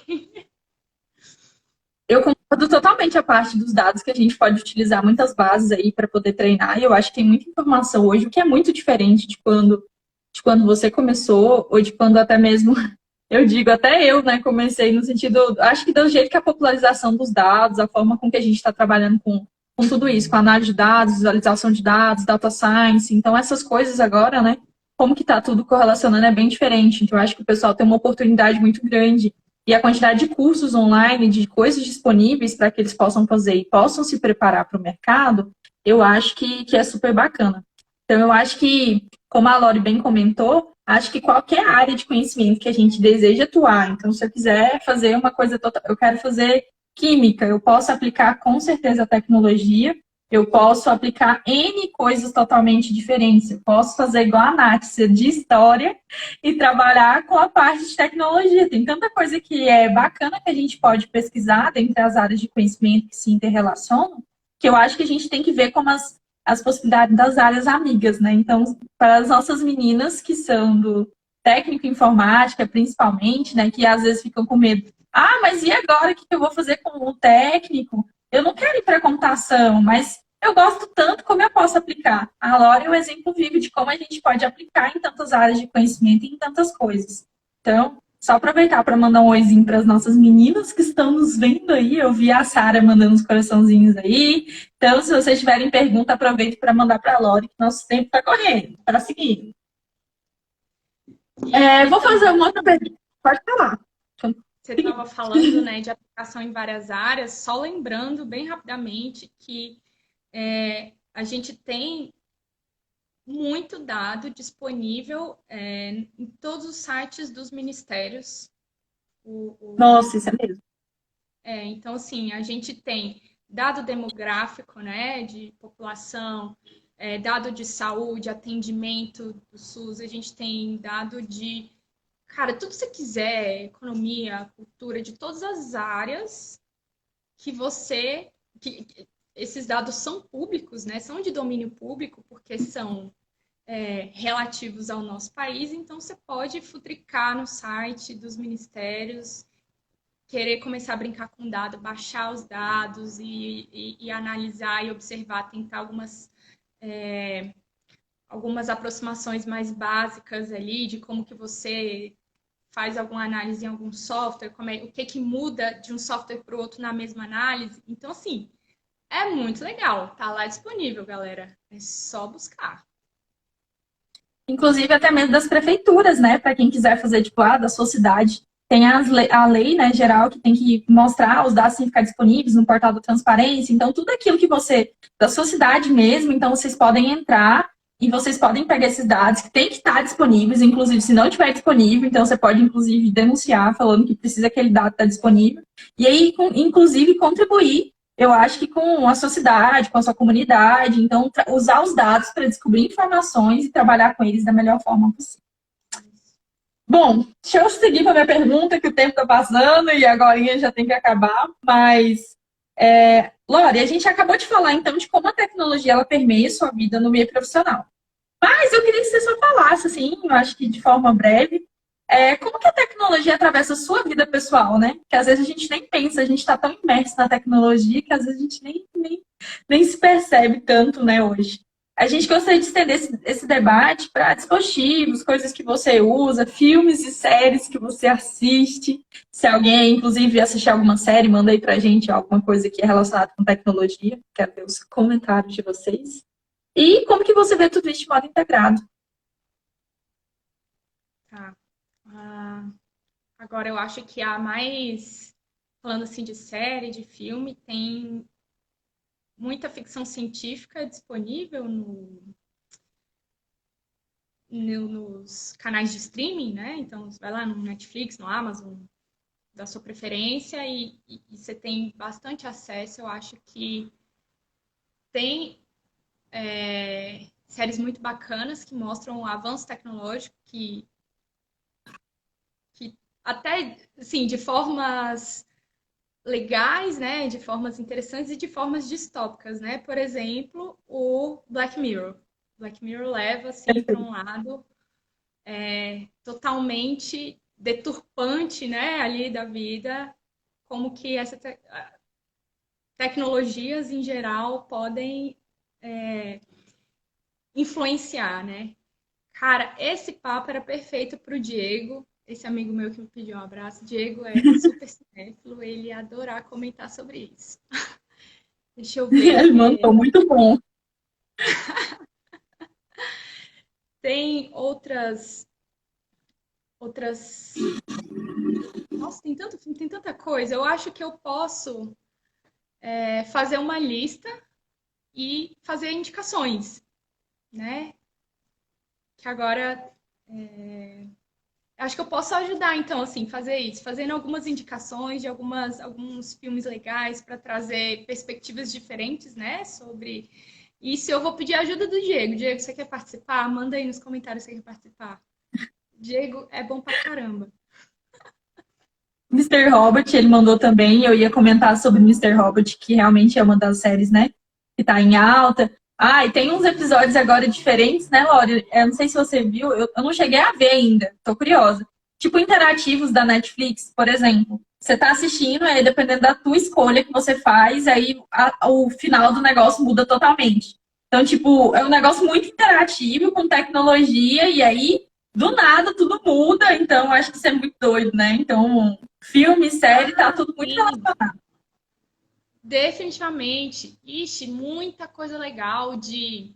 Eu concordo totalmente a parte dos dados que a gente pode utilizar muitas bases aí para poder treinar. E eu acho que tem muita informação hoje, o que é muito diferente de quando você começou, ou de quando até mesmo, eu digo, até eu, né, comecei no sentido, acho que do jeito que a popularização dos dados, a forma com que a gente está trabalhando com tudo isso, com análise de dados, visualização de dados, data science, então essas coisas agora, né, como que está tudo correlacionando é bem diferente. Então, eu acho que o pessoal tem uma oportunidade muito grande. E a quantidade de cursos online, de coisas disponíveis para que eles possam fazer e possam se preparar para o mercado, eu acho que é super bacana. Então, eu acho que, como a Lori bem comentou, acho que qualquer área de conhecimento que a gente deseja atuar, então, se eu quiser fazer uma coisa total, eu quero fazer química, eu posso aplicar com certeza a tecnologia, eu posso aplicar N coisas totalmente diferentes. Eu posso fazer igual a Nath, ser de história e trabalhar com a parte de tecnologia. Tem tanta coisa que é bacana que a gente pode pesquisar dentre as áreas de conhecimento que se interrelacionam, que eu acho que a gente tem que ver como as possibilidades das áreas amigas, né? Então, para as nossas meninas que são do técnico em informática, principalmente, né, que às vezes ficam com medo. Ah, mas e agora? O que eu vou fazer com o técnico? Eu não quero ir para computação, mas eu gosto tanto como eu posso aplicar. A Lore é um exemplo vivo de como a gente pode aplicar em tantas áreas de conhecimento e em tantas coisas. Então, só aproveitar para mandar um oizinho para as nossas meninas que estão nos vendo aí. Eu vi a Sara mandando uns coraçãozinhos aí. Então, se vocês tiverem pergunta, aproveito para mandar para a Lore, que nosso tempo está correndo, para seguir. Vou fazer uma outra pergunta. Pode falar. Você estava falando, né, de aplicação em várias áreas, só lembrando bem rapidamente que a gente tem muito dado disponível em todos os sites dos ministérios. Nossa, isso é mesmo. Então, assim, a gente tem dado demográfico, né, de população, dado de saúde, atendimento do SUS, a gente tem dado de, cara, tudo que você quiser, economia, cultura, de todas as áreas que esses dados são públicos, né, são de domínio público, porque são relativos ao nosso país, então você pode futricar no site dos ministérios, querer começar a brincar com dado, baixar os dados e analisar e observar, tentar algumas aproximações mais básicas ali de como que você faz alguma análise em algum software, o que muda de um software para o outro na mesma análise. Então, assim, é muito legal. Tá lá disponível, galera. É só buscar. Inclusive até mesmo das prefeituras, né? Para quem quiser fazer, tipo, da sua cidade. Tem a lei, né, geral, que tem que mostrar os dados têm que ficar disponíveis no portal da transparência. Então, tudo aquilo que você, da sua cidade mesmo, então vocês podem entrar e vocês podem pegar esses dados que tem que estar disponíveis, inclusive se não estiver disponível, então você pode, inclusive, denunciar falando que precisa que aquele dado estar disponível. E aí, inclusive, contribuir, eu acho que com a sua cidade, com a sua comunidade. Então, usar os dados para descobrir informações e trabalhar com eles da melhor forma possível. Bom, deixa eu seguir para a minha pergunta, que o tempo está passando e agora já tem que acabar. Mas, Lore, a gente acabou de falar, então, de como a tecnologia ela permeia a sua vida no meio profissional. Mas eu queria que você só falasse, assim, eu acho que de forma breve, como que a tecnologia atravessa a sua vida pessoal, né? Que às vezes a gente nem pensa, a gente está tão imerso na tecnologia que às vezes a gente nem se percebe tanto, né, hoje. A gente gostaria de estender esse debate para dispositivos, coisas que você usa, filmes e séries que você assiste. Se alguém, inclusive, assistir alguma série, manda aí para a gente alguma coisa que é relacionada com tecnologia. Quero ver os comentários de vocês. E como que você vê tudo isso de modo integrado? Tá. Agora, eu acho que a mais, falando assim de série, de filme, tem muita ficção científica disponível nos canais de streaming, né? Então, você vai lá no Netflix, no Amazon, da sua preferência, e você tem bastante acesso. Eu acho que tem séries muito bacanas que mostram o avanço tecnológico que até, assim, de formas legais, né, de formas interessantes e de formas distópicas, né? Por exemplo, o Black Mirror. Black Mirror leva assim para um lado totalmente deturpante, né, ali da vida, como que essas tecnologias em geral podem influenciar, né? Cara, esse papo era perfeito para o Diego, esse amigo meu que me pediu um abraço. Diego é super cinéfilo, ele ia adorar comentar sobre isso. Deixa eu ver. Ele mandou, muito bom. Tem outras. Nossa, tem tanta coisa. Eu acho que eu posso fazer uma lista e fazer indicações, né? Que agora acho que eu posso ajudar, então, assim, fazer isso, fazendo algumas indicações de alguns filmes legais para trazer perspectivas diferentes, né? Sobre isso. Eu vou pedir a ajuda do Diego. Diego, você quer participar? Manda aí nos comentários se você quer participar. Diego é bom pra caramba. Mr. Robot, ele mandou também, eu ia comentar sobre Mr. Robot, que realmente é uma das séries, né, que tá em alta. Ah, e tem uns episódios agora diferentes, né, Lore? Eu não sei se você viu, eu não cheguei a ver ainda, tô curiosa. Tipo interativos da Netflix, por exemplo. Você tá assistindo, aí dependendo da tua escolha que você faz, aí o final do negócio muda totalmente. Então, tipo, é um negócio muito interativo, com tecnologia, e aí, do nada, tudo muda. Então, acho que isso é muito doido, né? Então, filme, série, tá tudo muito relacionado. Definitivamente. Ixi, muita coisa legal de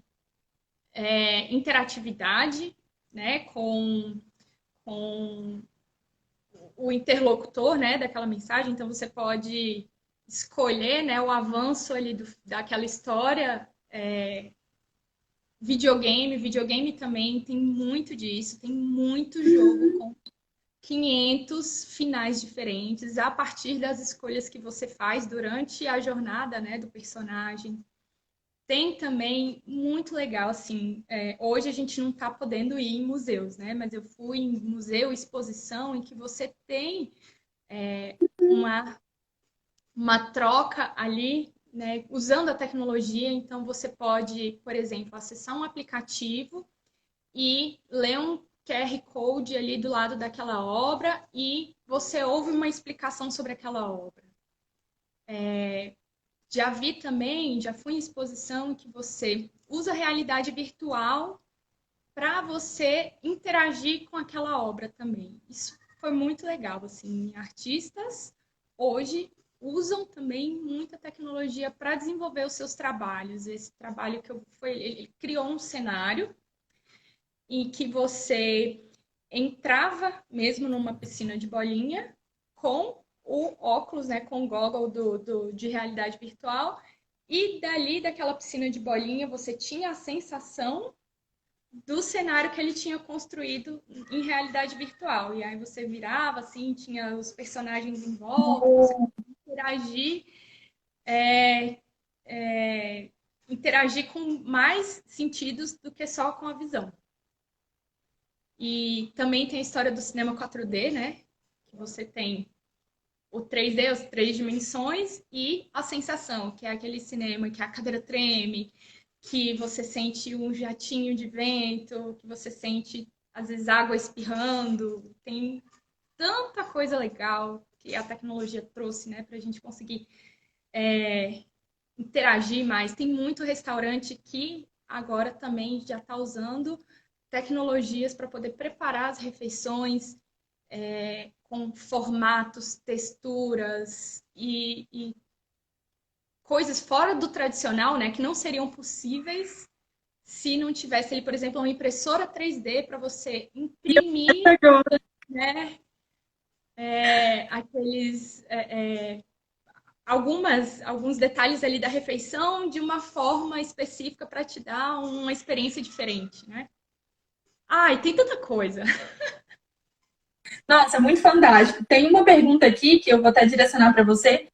interatividade, né, com o interlocutor, né, daquela mensagem. Então, você pode escolher, né, o avanço ali daquela história. Videogame também tem muito disso. Tem muito jogo com 500 finais diferentes a partir das escolhas que você faz durante a jornada, né, do personagem. Tem também muito legal, assim, hoje a gente não está podendo ir em museus, né? Mas eu fui em museu, exposição, em que você tem uma troca ali, né, usando a tecnologia. Então você pode, por exemplo, acessar um aplicativo e ler um QR Code ali do lado daquela obra e você ouve uma explicação sobre aquela obra. Já fui em exposição em que você usa a realidade virtual para você interagir com aquela obra também. Isso foi muito legal, assim, artistas hoje usam também muita tecnologia para desenvolver os seus trabalhos. Esse trabalho ele criou um cenário em que você entrava mesmo numa piscina de bolinha com o óculos, né, com o goggle de realidade virtual, e dali daquela piscina de bolinha você tinha a sensação do cenário que ele tinha construído em realidade virtual. E aí você virava, assim, tinha os personagens em volta, você interagir, interagir com mais sentidos do que só com a visão. E também tem a história do cinema 4D, né? Que você tem o 3D, as 3 dimensões, e a sensação, que é aquele cinema que a cadeira treme, que você sente um jatinho de vento, que você sente, às vezes, água espirrando. Tem tanta coisa legal que a tecnologia trouxe, né, para a gente conseguir interagir mais. Tem muito restaurante que agora também já está usando tecnologias para poder preparar as refeições com formatos, texturas e coisas fora do tradicional, né, que não seriam possíveis se não tivesse ali, por exemplo, uma impressora 3D para você imprimir, né, alguns detalhes ali da refeição de uma forma específica para te dar uma experiência diferente, né? Ai, tem tanta coisa. Nossa, muito fantástico. Tem uma pergunta aqui que eu vou até direcionar para você.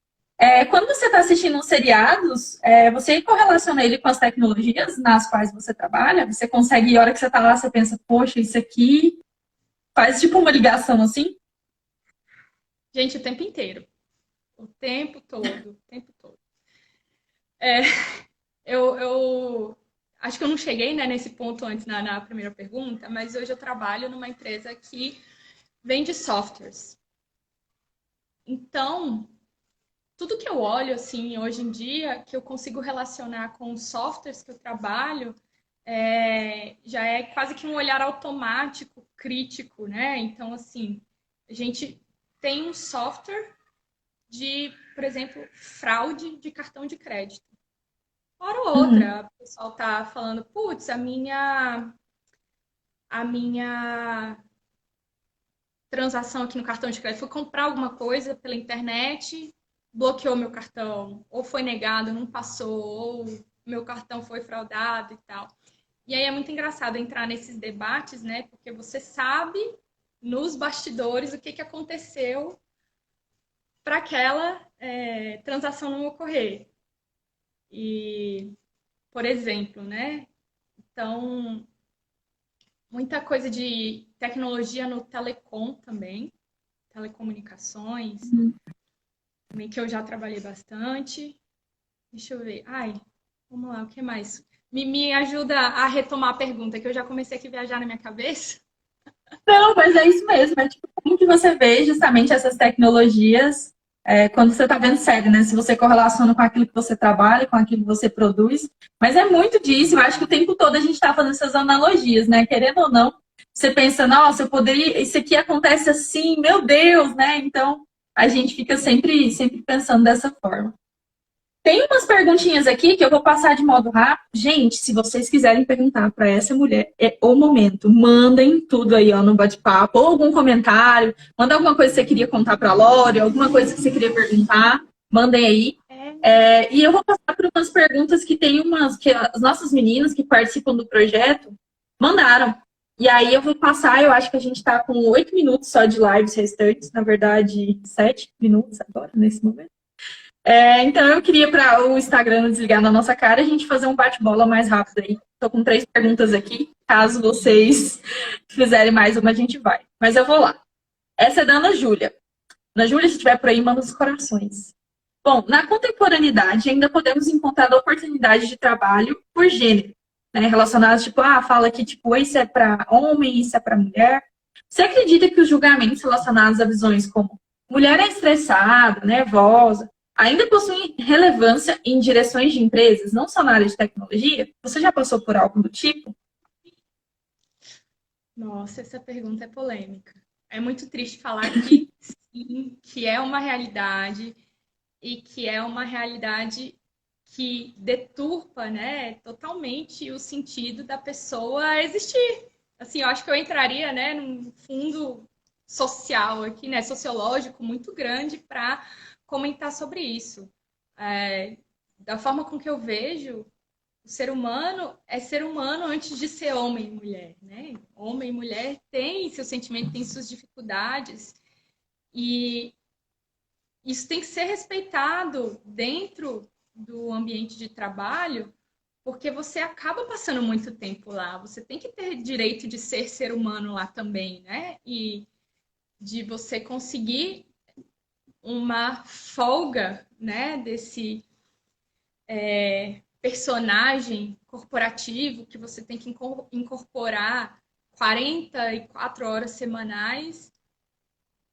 Quando você está assistindo uns seriados, você correlaciona ele com as tecnologias nas quais você trabalha? Você consegue, a hora que você está lá, você pensa, poxa, isso aqui faz tipo uma ligação assim? Gente, o tempo inteiro. O tempo todo, o tempo todo. Eu acho que eu não cheguei, né, nesse ponto antes na primeira pergunta, mas hoje eu trabalho numa empresa que vende softwares. Então, tudo que eu olho, assim, hoje em dia, que eu consigo relacionar com os softwares que eu trabalho, já é quase que um olhar automático, crítico, né? Então, assim, a gente tem um software de, por exemplo, fraude de cartão de crédito. Hora ou outra, o pessoal tá falando, putz, a minha transação aqui no cartão de crédito foi comprar alguma coisa pela internet, bloqueou meu cartão, ou foi negado, não passou, ou meu cartão foi fraudado e tal. E aí é muito engraçado entrar nesses debates, né? Porque você sabe nos bastidores o que aconteceu para aquela transação não ocorrer. E, por exemplo, né? Então, muita coisa de tecnologia no telecom também, telecomunicações, também que eu já trabalhei bastante. Deixa eu ver. Vamos lá, o que mais? Me ajuda a retomar a pergunta, que eu já comecei aqui a viajar na minha cabeça. Não, mas é isso mesmo. É tipo, como que você vê justamente essas tecnologias quando você está vendo série, né? Se você correlaciona com aquilo que você trabalha, com aquilo que você produz. Mas é muito disso. Eu acho que o tempo todo a gente está fazendo essas analogias, né? Querendo ou não, você pensa, nossa, eu poderia... Isso aqui acontece assim, meu Deus, né? Então, a gente fica sempre pensando dessa forma. Tem umas perguntinhas aqui que eu vou passar de modo rápido. Gente, se vocês quiserem perguntar para essa mulher, é o momento. Mandem tudo aí, ó, no bate-papo, ou algum comentário, manda alguma coisa que você queria contar para a Lore, alguma coisa que você queria perguntar, mandem aí. E eu vou passar por umas perguntas que tem que as nossas meninas que participam do projeto mandaram. E aí eu vou passar, eu acho que a gente está com 8 minutos só de lives restantes, na verdade, 7 minutos agora, nesse momento. Então eu queria, para o Instagram não desligar na nossa cara, a gente fazer um bate-bola mais rápido aí. Estou com 3 perguntas aqui. Caso vocês fizerem mais uma, a gente vai. Mas eu vou lá. Essa é da Ana Júlia. Ana Júlia, se estiver por aí, manda os corações. Bom, na contemporaneidade ainda podemos encontrar oportunidades de trabalho por gênero, né? Relacionadas, tipo, fala que tipo, isso é para homem, isso é para mulher. Você acredita que os julgamentos relacionados a visões como mulher é estressada, nervosa, ainda possuem relevância em direções de empresas, não só na área de tecnologia? Você já passou por algo do tipo? Nossa, essa pergunta é polêmica. É muito triste falar que sim, que é uma realidade e que é uma realidade que deturpa, né, totalmente o sentido da pessoa existir. Assim, eu acho que eu entraria, né, num fundo social aqui, né, sociológico muito grande para comentar sobre isso. Da forma com que eu vejo, o ser humano é ser humano antes de ser homem e mulher, né? Homem e mulher têm seu sentimento, têm suas dificuldades e isso tem que ser respeitado dentro do ambiente de trabalho, porque você acaba passando muito tempo lá. Você tem que ter direito de ser humano lá também, né? E de você conseguir uma folga, né? Desse personagem corporativo que você tem que incorporar 44 horas semanais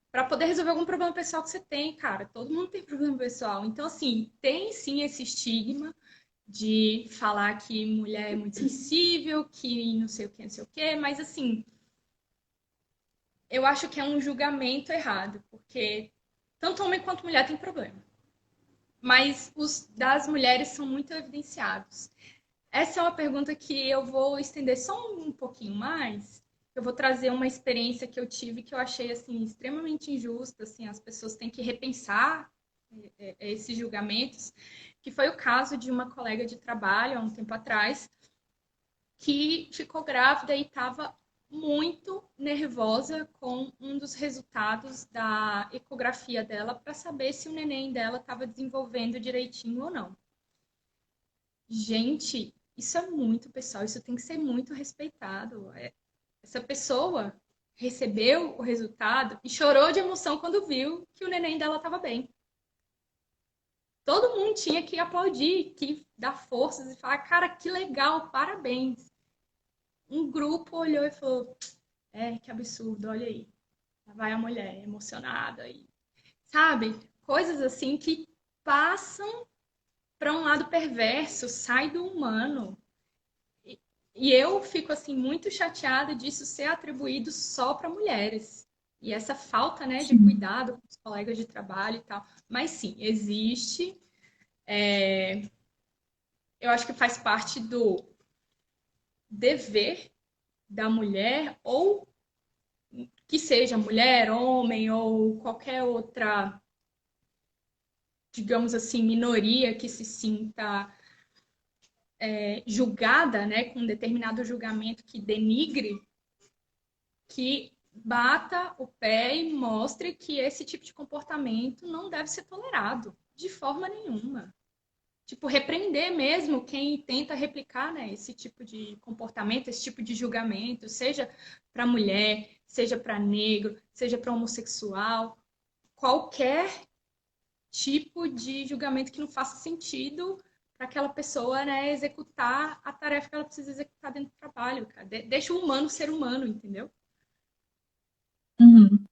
para poder resolver algum problema pessoal que você tem, cara. Todo mundo tem problema pessoal. Então, assim, tem sim esse estigma de falar que mulher é muito sensível, que não sei o que, não sei o que, mas assim, eu acho que é um julgamento errado, porque tanto homem quanto mulher tem problema. Mas os das mulheres são muito evidenciados. Essa é uma pergunta que eu vou estender só um pouquinho mais. Eu vou trazer uma experiência que eu tive que eu achei assim extremamente injusta, assim, as pessoas têm que repensar esses julgamentos, que foi o caso de uma colega de trabalho há um tempo atrás, que ficou grávida e estava muito nervosa com um dos resultados da ecografia dela para saber se o neném dela estava desenvolvendo direitinho ou não. Gente, isso é muito pessoal, isso tem que ser muito respeitado. Essa pessoa recebeu o resultado e chorou de emoção quando viu que o neném dela estava bem. Todo mundo tinha que aplaudir, que dar forças e falar, cara, que legal, parabéns. Um grupo olhou e falou, que absurdo, olha aí. Lá vai a mulher emocionada aí. Sabe? Coisas assim que passam para um lado perverso, sai do humano. E eu fico assim muito chateada disso ser atribuído só para mulheres. E essa falta, né, de cuidado com os colegas de trabalho e tal. Mas sim, existe. Eu acho que faz parte do dever da mulher, ou que seja mulher, homem ou qualquer outra, digamos assim, minoria que se sinta julgada, né, com um determinado julgamento que denigre, que bata o pé e mostre que esse tipo de comportamento não deve ser tolerado de forma nenhuma. Tipo, repreender mesmo quem tenta replicar, né, esse tipo de comportamento, esse tipo de julgamento, seja para mulher, seja para negro, seja para homossexual, qualquer tipo de julgamento que não faça sentido para aquela pessoa, né, executar a tarefa que ela precisa executar dentro do trabalho, cara. Deixa o humano ser humano, entendeu? Uhum.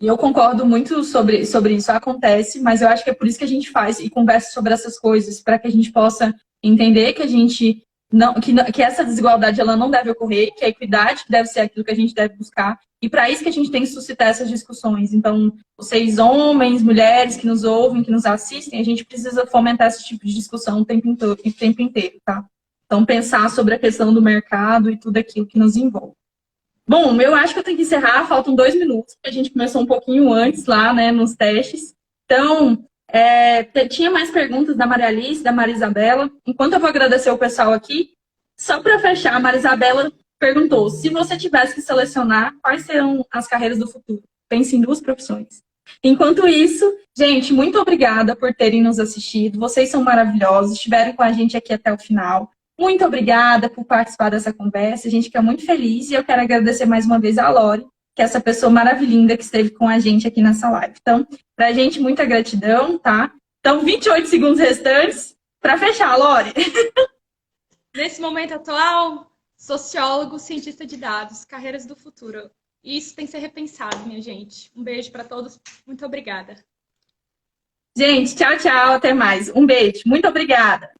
E eu concordo muito sobre isso, acontece, mas eu acho que é por isso que a gente faz e conversa sobre essas coisas, para que a gente possa entender que a gente que essa desigualdade ela não deve ocorrer, que a equidade deve ser aquilo que a gente deve buscar, e para isso que a gente tem que suscitar essas discussões. Então, vocês homens, mulheres que nos ouvem, que nos assistem, a gente precisa fomentar esse tipo de discussão o tempo inteiro, tá? Então, pensar sobre a questão do mercado e tudo aquilo que nos envolve. Bom, eu acho que eu tenho que encerrar, faltam 2 minutos, porque a gente começou um pouquinho antes lá, né, nos testes. Então, tinha mais perguntas da Maria Alice, da Maria Isabela. Enquanto eu vou agradecer o pessoal aqui, só para fechar, a Maria Isabela perguntou, se você tivesse que selecionar, quais serão as carreiras do futuro? Pense em 2 profissões. Enquanto isso, gente, muito obrigada por terem nos assistido. Vocês são maravilhosos, estiveram com a gente aqui até o final. Muito obrigada por participar dessa conversa. A gente fica muito feliz e eu quero agradecer mais uma vez a Lori, que é essa pessoa maravilhosa que esteve com a gente aqui nessa live. Então, pra gente, muita gratidão, tá? Então, 28 segundos restantes para fechar, Lori. Nesse momento atual, sociólogo, cientista de dados, carreiras do futuro. Isso tem que ser repensado, minha gente. Um beijo para todos. Muito obrigada. Gente, tchau, tchau. Até mais. Um beijo. Muito obrigada.